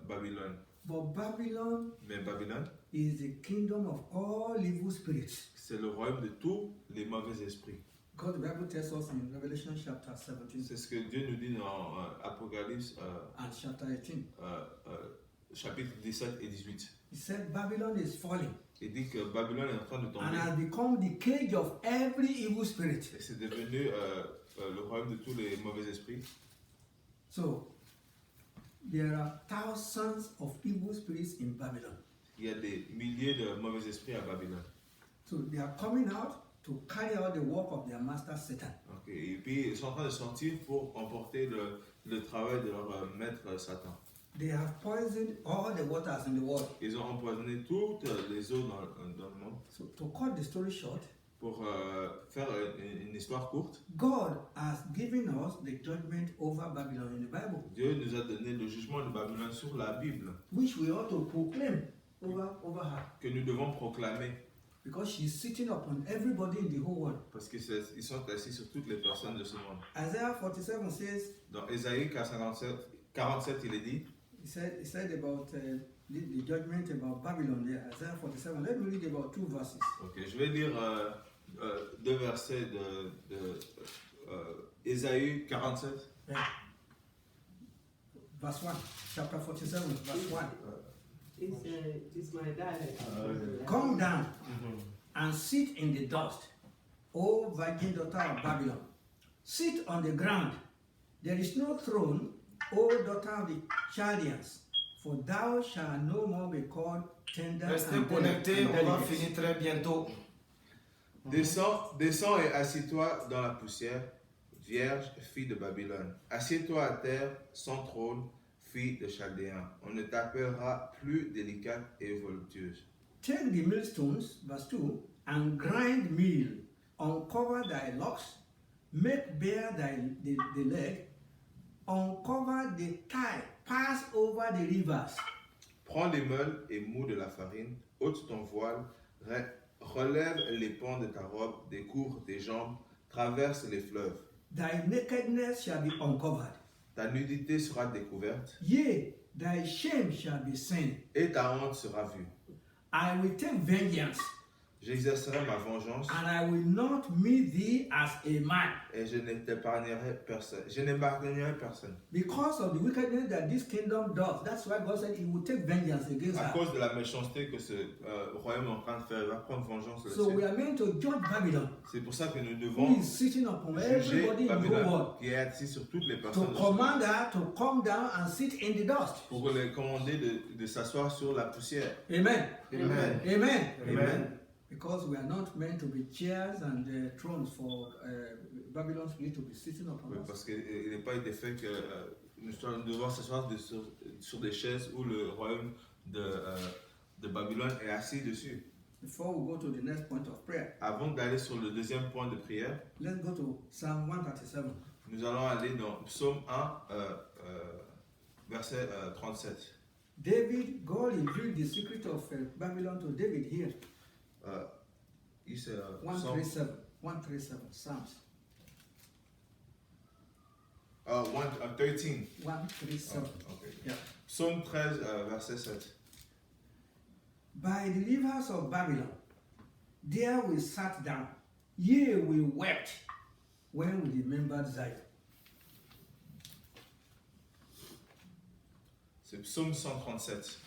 Babylone. But Babylon Mais Babylone, is the kingdom of all evil spirits. c'est le royaume de tous les mauvais esprits. God, the Bible tells us in Revelation chapter 17 C'est ce que Dieu nous dit dans Apocalypse and chapter 18. chapitre 17 et 18. He said Babylon is falling Il dit que Babylone est en train de and tomber has become the cage of every evil spirit. et c'est devenu le royaume de tous les mauvais esprits. So, there are thousands of evil spirits in Babylon. Il y a des milliers de mauvais esprits à Babylone. So, they are coming out to carry out the work of their master Satan. Okay. Et puis ils sont en train de sortir pour emporter le travail de leur maître Satan. They have poisoned all the waters in the world. Ils ont empoisonné toutes les eaux dans le monde. So, to cut the story short, Pour faire une histoire courte, God has given us the judgment over Babylon in the Bible, Dieu nous a donné le jugement de Babylone sur la Bible which we ought to proclaim over her, que nous devons proclamer because she's sitting upon everybody in the whole world. parce qu'ils sont assis sur toutes les personnes de ce monde. Isaiah 47 says, Dans Ésaïe 47, il est dit, he said about the judgment about Babylon there, Isaiah 47. Let me read about 2 verses. ok, je vais lire 2 versets de Ésaïe 47. Yeah. Verse 1, chapter 47, verse 1. It's my dialect. Come down and sit in the dust, O virgin daughter of Babylon. Sit on the ground. There is no throne, O daughter of the Chaldeans, for thou shalt no more be called tender Restez and connectés, on va delicate. finir très bientôt. Descends et assis-toi dans la poussière, vierge, fille de Babylone. Assieds-toi à terre, sans trône, fille de Chaldéens. On ne t'appellera plus délicate et voluptueuse. Take the millstones, verse 2, and grind meal, uncover thy locks, make bare the leg, uncover the thigh, pass over the rivers. Prends les meules et moue de la farine, ôte ton voile, relève les pans de ta robe, découvre tes jambes, traverse les fleuves. Thy nakedness shall be uncovered. Ta nudité sera découverte Yea, thy shame shall be seen. et ta honte sera vue. I will take vengeance, J'exercerai ma vengeance and I will not meet thee as a man. et je ne t'épargnerai personne. Je n'épargnerai personne. Because of the wickedness that this kingdom does, that's why God said he will take vengeance against À her. cause de la méchanceté que ce royaume est en train de faire, il va prendre vengeance sur So le we ciel. are meant to judge Babylon, C'est pour ça que nous who devons is sitting upon juger everybody in the whole Babylone world, qui est assis sur toutes les to personnes de ce monde, command her to come down and sit in the dust. pour les commander de s'asseoir sur la poussière. Amen. Amen. Amen. Amen. Because we are not meant to be chairs and thrones for Babylon's spirit to be sitting upon Oui, us. parce qu'il n'est pas été fait que nous devons s'asseoir sur des chaises où le royaume de Babylone est assis dessus. Before we go to the next point of prayer, Avant d'aller sur le deuxième point de prière, let's go to Psalm 137. nous allons aller dans Psaume 1, verset 37. David, God revealed the secret of Babylon to David here. C'est Psaume 137. 137 Psalms. 13. 137. Okay. Yeah. Psaume 13, verset 7. By the rivers of Babylon, there we sat down, yea, we wept when we remembered Zion. C'est Psaume 137.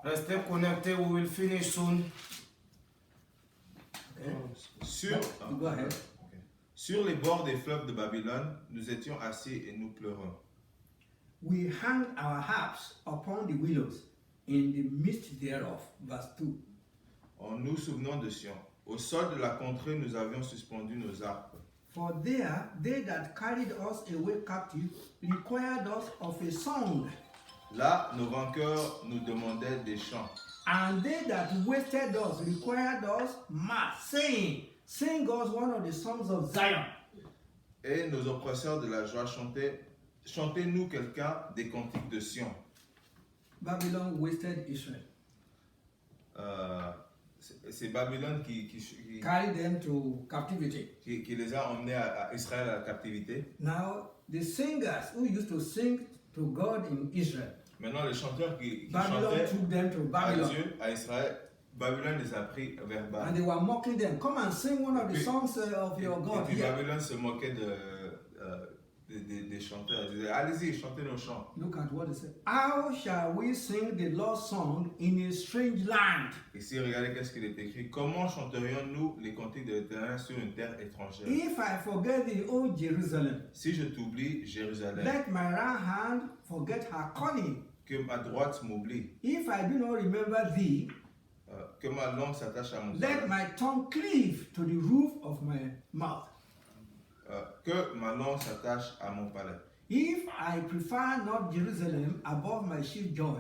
Restez connectés, we will finish soon. Sur, Go ahead. ok. Sur les bords des fleuves de Babylone, nous étions assis et nous pleurons. We hang our harps upon the willows in the midst thereof. Verse 2. En nous souvenant de Sion, au sol de la contrée, nous avions suspendu nos harpes. For there they that carried us away captive required us of a song, Là, nos vainqueurs nous demandaient des chants. and they that wasted us required us mass, saying, Sing us one of the songs of Zion. Et nos oppresseurs de la joie chantaient, chantez-nous quelqu'un des cantiques de Sion. Babylon wasted Israel, C'est Babylone qui carried them to captivity. les a emmenés à Israël à la captivité. Now, the singers who used to sing to God in Israel, Maintenant, les chanteurs qui Babylon chantaient took them to à Babylon. Dieu, à Israël, Babylone les a pris vers And bas. they were mocking them. Come and sing one of the Puis- songs of your Et God puis here. Babylone se moquait des chanteurs. Ils disaient, allez-y, chantez nos chants. Look at what they said. How shall we sing the Lord's song in a strange land? Ici, regardez qu'est-ce qu'il est écrit. Comment chanterions-nous les cantiques de l'Éternel sur une terre étrangère? If I forget thee, O Jerusalem, Si je t'oublie, Jérusalem, let my right hand forget her calling. que ma droite m'oublie, If I do not remember thee, que ma langue s'attache à mon let palais, my tongue cleave to the roof of my mouth. que ma langue s'attache à mon palais. If I prefer not Jerusalem above my chief joy,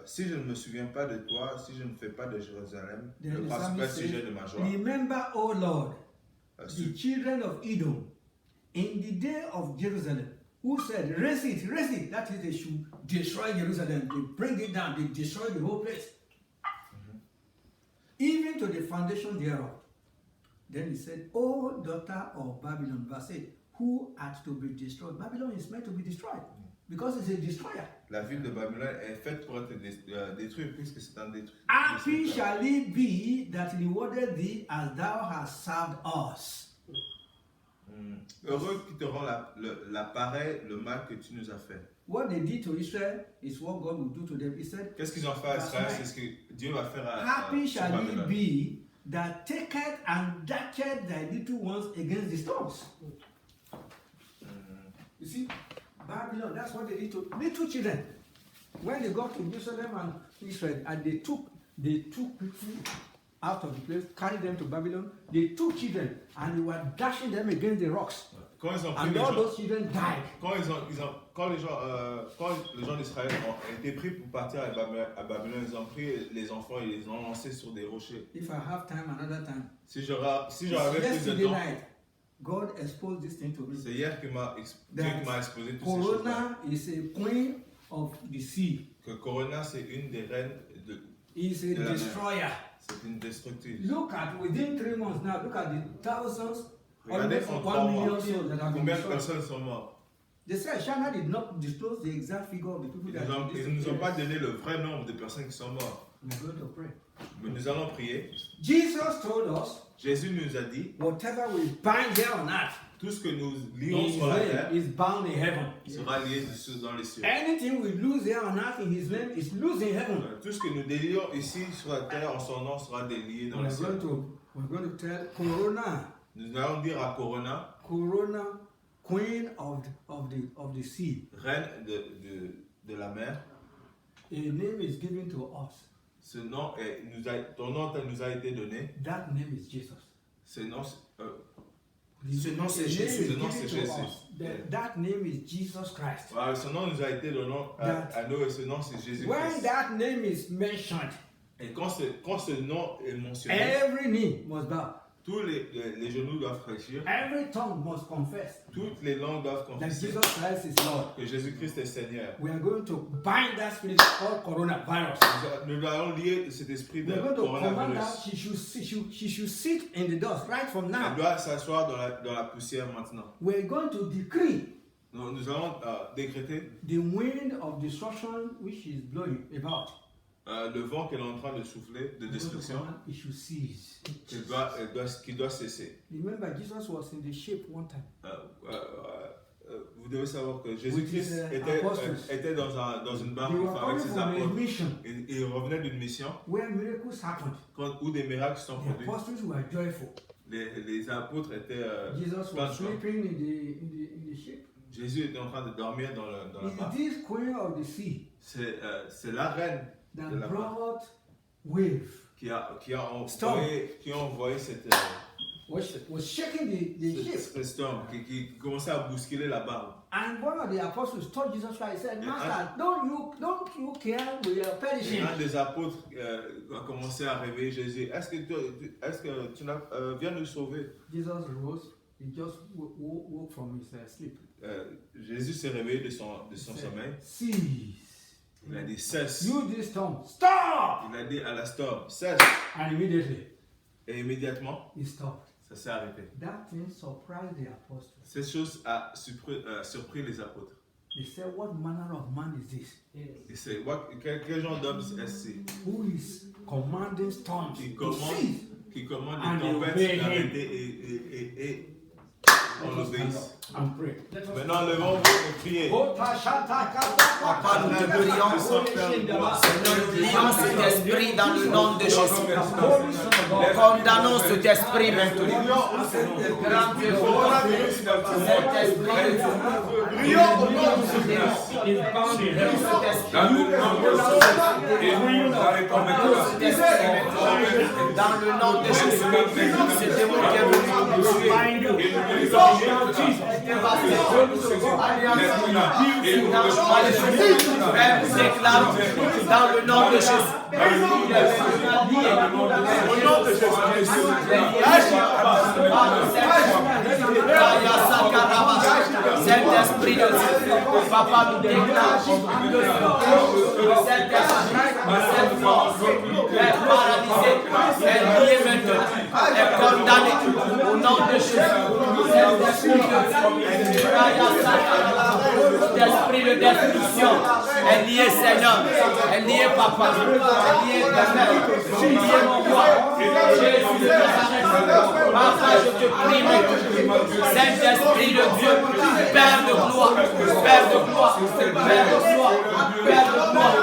Si je ne me souviens pas de toi, si je ne fais pas de Jérusalem then le the principal psalmist sujet says, de ma joie, remember, O Lord, the sur- children of Edom, in the day of Jerusalem, who said, raise it. That is, they should destroy Jerusalem. They bring it down. They destroy the whole place. Even to the foundation thereof. Then he said, O daughter of Babylon, verse 8, who art to be destroyed. Babylon is meant to be destroyed because it's a destroyer. la ville de Babylone est faite pour être détruite puisque c'est un détruit. Happy shall it be that rewarded thee as thou hast served us. Heureux qui te rend l'appareil, le mal que tu nous as fait. What they did to Israel is what God will do to them. He said, Qu'est-ce qu'ils ont fait à Israël? C'est ce que Dieu va faire à happy sur shall it Babylone. be that taketh and daketh thy little ones against the stones. You see, Babylon, that's what they did to little children. When they got to Jerusalem and Israel, and they took people out of the place, carried them to Babylon, they took children and they were dashing them against the rocks. Quand ils ont pris And les all gens, those children died. quand les gens d'Israël ont été pris pour partir à Babylone, ils ont pris les enfants et les ont lancés sur des rochers. If I have time, another time. Si j'avais plus de Yesterday temps, night, God exposed this thing to me. c'est hier que Dieu m'a exposé toutes ces choses-là. Corona is a queen of the sea. Que Corona, c'est une des reines de. Is a De la mer. destroyer. C'est une destructrice. Look at within 3 months now. Look at the thousands, Regardez almost en 1 3 million mois, souls that have been combien de destroyed. personnes sont mortes. They said China did not disclose the exact figure of the people that Ils ne nous ont pas donné le vrai nombre de personnes qui sont mortes. We are going to pray. Mais nous allons prier. Jesus told us, Jésus nous a dit, whatever we bind here on earth tout ce que nous lions sur la terre is bound in heaven. sera lié dans les cieux. Anything we lose here on earth in His name is loose in heaven. Tout ce que nous délions ici sur la terre en son nom sera délié dans les cieux. We're going to tell Corona, Nous allons dire à Corona, queen of the sea. reine de la mer, A name is given to us. ce nom ton nom nous a été donné. That name is Jesus. Ce nom, Ce nom, c'est A name Jésus. is Ce nom, given c'est to Jésus. us. That name is Jesus Christ. voilà, ce nom nous a été donné à nous et ce nom c'est When Jésus-Christ. that name is mentioned, Et quand ce nom est mentionné, every knee must bow. tous les genoux doivent fléchir, Every tongue must confess toutes les langues doivent that confesser Jesus Christ is Lord. que Jésus-Christ est Seigneur. We are going to bind that spirit called coronavirus. Nous allons lier cet esprit de We are going to command coronavirus. that she should sit in the dust right from Elle now. doit s'asseoir dans la poussière maintenant. We are going to decree Nous allons décréter the wind of destruction which is blowing about. le vent qu'elle est en train de souffler de destruction It should cease. qui doit cesser. Remember, Jesus was in the ship one time. Vous devez savoir que With Jésus-Christ his, apostles. était dans une barque They were avec coming ses from a apôtres. mission Il revenait d'une mission where miracles happened. où des miracles sont The produits. apostles were joyful. Les apôtres étaient Jesus plein was de joie. sleeping in the ship. Jésus était en train de dormir dans la barque. It's this queen of the sea C'est la reine that de la barque brought wave, qui a Storm. envoyé cette was shaking the ship. storm, qui commençait à bousculer la barque. And one of the apostles told Jesus Christ, he said, Master, don't you care we are Et perishing? un des apôtres a commencé à réveiller Jésus. Est-ce que tu viens nous sauver? Jesus rose, he just woke from his sleep. Jésus s'est réveillé de son sommeil. Cease. Il a dit cesse. You this storm, stop! Il a dit à la storm cesse. And immediately, Et immédiatement, he stopped. ça s'est arrêté. That thing surprised the apostles. Cette chose a surpris les apôtres. They said, what manner of man is this? Et c'est quel genre d'homme est-ce Who is commanding storms qui to cease? commande And les tempêtes obey him. d'arrêter et on l'obéisse. And pray. Maintenant, levons-vous et priez. Papa, nous te prions. Seigneur, nous lions cet esprit dans le nom de Jésus. Condamnons cet esprit maintenant. Grand Dieu, cet esprit de Dieu. Prions au nom de Jésus. Dans le nom de Jésus, ce démon qui est venu nous tuer. Père, nous déclarons dans le nom de Jésus. Au nom de Jésus. Saint-Esprit de Dieu, Papa, nous déclarons cette force est paralysée, est liée maintenant, est condamnée au nom de Jésus. L'esprit de destruction est lié, Seigneur, est lié, Papa, est lié, Père, est lié, mon roi. Jésus de Nazareth, Papa, je te prie maintenant, Saint-Esprit de Dieu, Père de gloire, Père de gloire, Père de gloire, Père de gloire,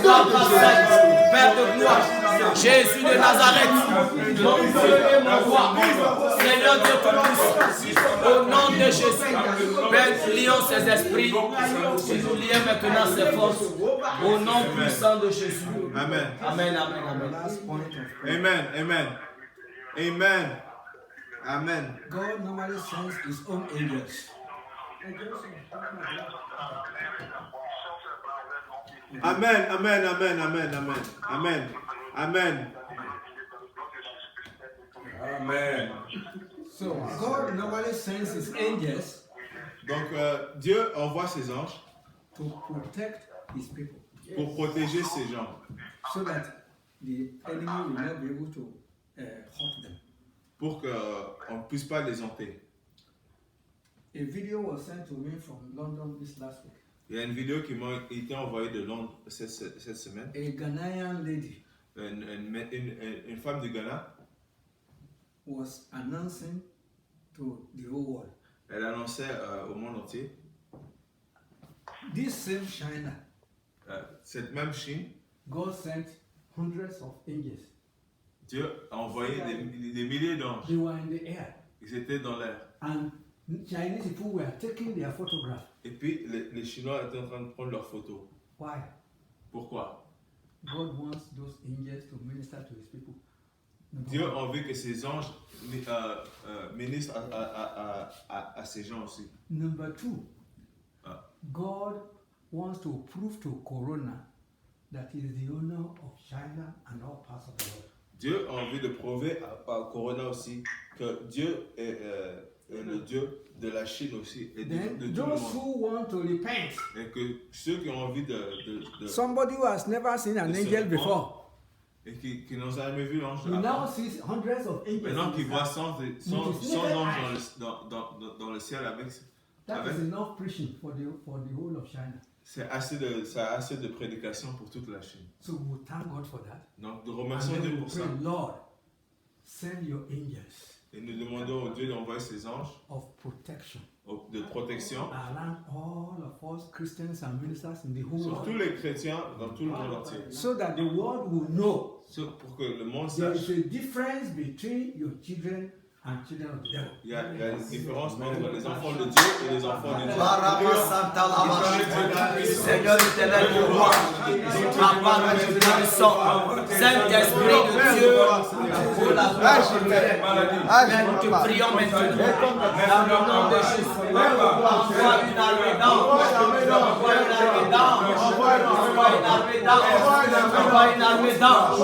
Papa Saint, Père de gloire, Jésus de Nazareth, mon Dieu et mon roi, Seigneur Dieu Tout-Puissant, au nom de Jésus, Père, lions ces esprits, et nous lions maintenant ces forces, au nom puissant de Jésus. Amen. Amen, amen, amen. Amen. Amen. Amen. Amen. God normally sends his own angels. Amen. Amen. Amen. Amen. Amen. Amen. Amen. Amen. So God normally sends his angels Donc Dieu envoie ses anges to protect his people, pour protéger ses gens, so that the enemy will not be able to hurt them. pour qu'on ne puisse pas les hanter. A video was sent to me from London this last week. Il y a une vidéo qui m'a été envoyée de Londres cette semaine. A Ghanaian lady Une femme du Ghana, was announcing to the whole world, elle annonçait au monde entier, this same China, cette même Chine, God sent hundreds of angels. Dieu a envoyé des milliers d'anges. They were in the air, Ils étaient dans l'air. and Chinese people were taking their photographs. Et puis les Chinois étaient en train de prendre leurs photos. Why? Pourquoi? God wants those angels to minister to his people. Number Dieu one. a envie que ces anges ministrent à ces gens aussi. Number two, Ah. God wants to prove to Corona that he is the owner of China and all parts of the world. Dieu a envie de prouver à Corona aussi que Dieu est le Dieu de la Chine aussi et de Then tout le those monde. who want to repent, Et que ceux qui ont envie de somebody who has never seen an de se angel répandre before, et qui n'ont jamais vu l'ange he now avant, sees hundreds of angels. maintenant in qu'ils the voient sky. 100 anges dans le ciel avec, That is enough preaching for the whole of China. ça a assez de prédication pour toute la Chine. So we thank God for that. Donc nous And remercions then Dieu we pour ça. pray, Lord, send your angels Et nous demandons au Dieu d'envoyer ses anges of protection de protection around all of us Christians and ministers in the whole sur tous world, les chrétiens dans tout le monde entier. so that the world will know Pour que le monde there sache is a difference between your children and children of the devil. Il y a différence entre les enfants de Dieu et les enfants de Dieu. Seigneur éternel, le roi, Papa, nous te bénissons. Saint-Esprit de Dieu, pour la gloire de Dieu, nous te prions maintenant. Dans le nom de Jésus, envoie une armée d'anges, envoie une armée d'anges, envoie une armée d'anges, envoie une armée d'anges.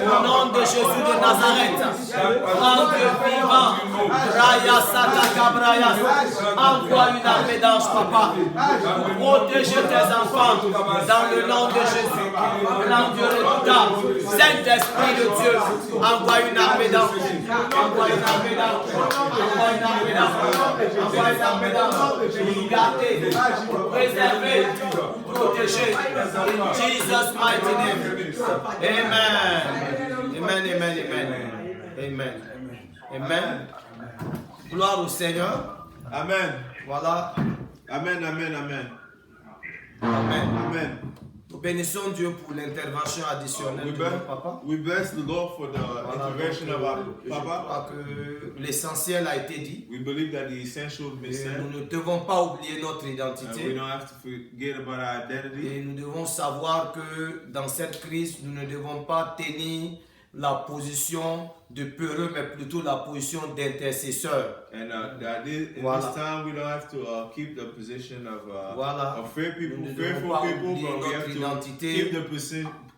Au nom de Jésus de Nazareth, grand Dieu vivant, Raya Sataka Braya, envoie une armée d'anges, Papa, pour protéger tes enfants dans le nom de Jésus. Grand Dieu redoutable, Saint-Esprit de Dieu, envoie une armée d'anges, envoie une armée d'anges, envoie une armée d'anges, envoie une armée d'anges, pour garder, pour préserver, pour protéger. In Jesus' mighty name. Amen. Amen, amen, amen. Amen. Amen. Gloire au Seigneur. Amen. Voilà. Amen, amen, amen. Amen. Amen. Nous bénissons Dieu pour l'intervention additionnelle de notre papa. We bless the Lord for the intervention of our Je Papa. crois que l'essentiel a été dit. We believe that the essential has been Et said. nous ne devons pas oublier notre And we identité. don't have to forget about our identity. Et nous devons savoir que dans cette crise, nous ne devons pas tenir la position de peureux, mais plutôt la position d'intercesseur. And that in Voilà. this time, we don't have to keep the position of Voilà. fair people, Nous ne faithful devons pas people, oublier but we notre have to identité.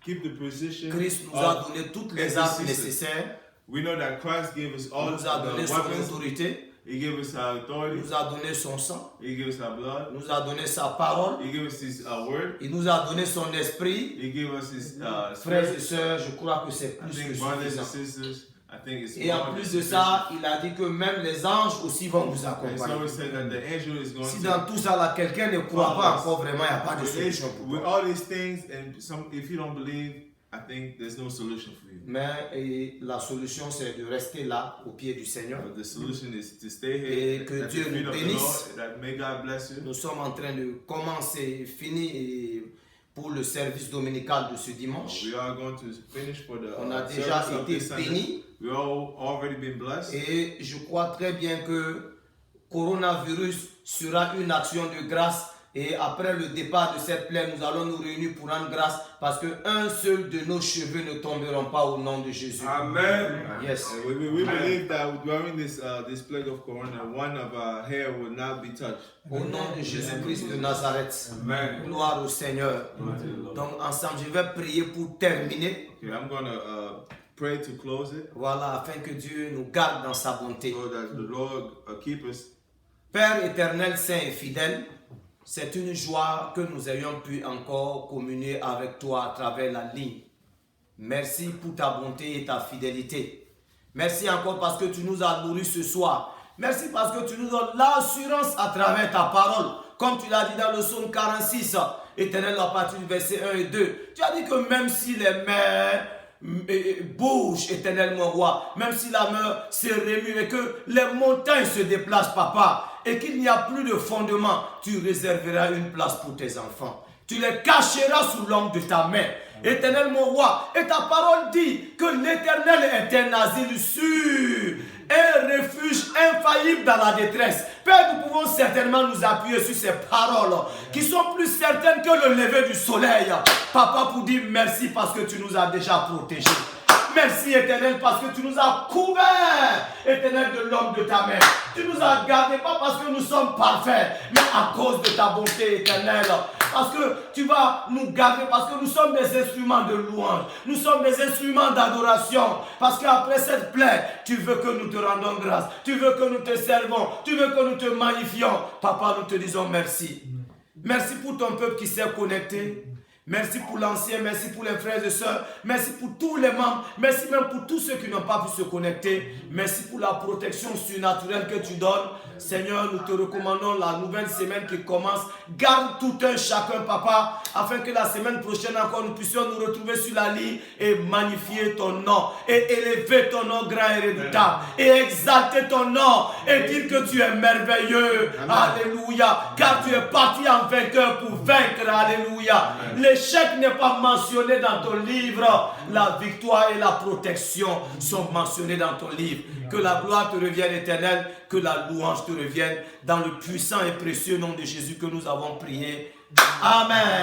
keep the position. Christ nous a of donné toutes les armes intercessor. nécessaires. We know that Christ gave us all Il nous a donné the son weapons. autorité. He gave us our Il authority. nous a donné son sang. He gave us our blood. Il nous a donné sa parole. He gave us His word. Il nous a donné son esprit. He gave us His Frères et spirit. sœurs, je crois que c'est I plus que think brothers and suffisant. sisters, I think it's Et en more than plus de sufficient. ça, il a dit que même les anges aussi vont vous And accompagner. so we said that the angel is going Si to. dans tout ça, là, quelqu'un ne croit pas encore vraiment, il n'y a pas de solution pour With toi. all these things, and if you don't believe, I think there's no solution for you. Mais la solution, c'est de rester là, au pied du Seigneur. But the solution is to stay Et here que at the Dieu feet nous of the bénisse. Lord. That may God bless you. Nous sommes en train de commencer, finir pour le service dominical de ce dimanche. We are going to finish for the On a déjà service of été this Sunday. bénis. We all already been blessed. Et je crois très bien que coronavirus sera une action de grâce. Et après le départ de cette plaie, nous allons nous réunir pour rendre grâce parce qu'un seul de nos cheveux ne tomberont pas au nom de Jésus. Amen. Yes. And we believe that during this plague of corona, one of our hair will not be touched. Au nom de Jésus-Christ de Nazareth. Amen. Gloire au Seigneur. Donc ensemble, je vais prier pour terminer. Okay, I'm going to pray to close it Voilà, afin que Dieu nous garde dans sa bonté. so that the Lord keep us. Père éternel, saint et fidèle, c'est une joie que nous ayons pu encore communier avec toi à travers la ligne. Merci pour ta bonté et ta fidélité. Merci encore parce que tu nous as nourris ce soir. Merci parce que tu nous donnes l'assurance à travers ta parole. Comme tu l'as dit dans le psaume 46, éternel, à partir du verset 1 et 2. Tu as dit que même si les mers bouge éternellement roi, même si la mer se remue et que les montagnes se déplacent, papa, et qu'il n'y a plus de fondement, tu réserveras une place pour tes enfants. Tu les cacheras sous l'ombre de ta main. Éternel mon roi, et ta parole dit que l'Éternel est un asile sûr, un refuge infaillible dans la détresse. Père, nous pouvons certainement nous appuyer sur ces paroles qui sont plus certaines que le lever du soleil. Papa, pour dire merci parce que tu nous as déjà protégés. Merci éternel parce que tu nous as couverts, éternel, de l'homme de ta main. Tu nous as gardés, pas parce que nous sommes parfaits, mais à cause de ta bonté éternelle. Parce que tu vas nous garder, parce que nous sommes des instruments de louange. Nous sommes des instruments d'adoration. Parce qu'après cette plaie, tu veux que nous te rendons grâce. Tu veux que nous te servons. Tu veux que nous te magnifions. Papa, nous te disons merci. Merci pour ton peuple qui s'est connecté. Merci pour l'ancien, merci pour les frères et sœurs, merci pour tous les membres, merci même pour tous ceux qui n'ont pas pu se connecter. Merci pour la protection surnaturelle que tu donnes. Seigneur, nous te recommandons la nouvelle semaine qui commence. Garde tout un chacun, papa, afin que la semaine prochaine encore nous puissions nous retrouver sur la ligne et magnifier ton nom, et élever ton nom grand et redoutable, et exalter ton nom, et dire que tu es merveilleux. Amen. Alléluia, car tu es parti en vainqueur pour vaincre. Alléluia. Les l'échec n'est pas mentionné dans ton livre. La victoire et la protection sont mentionnées dans ton livre. Que la gloire te revienne, Éternel, que la louange te revienne, dans le puissant et précieux nom de Jésus que nous avons prié. Amen.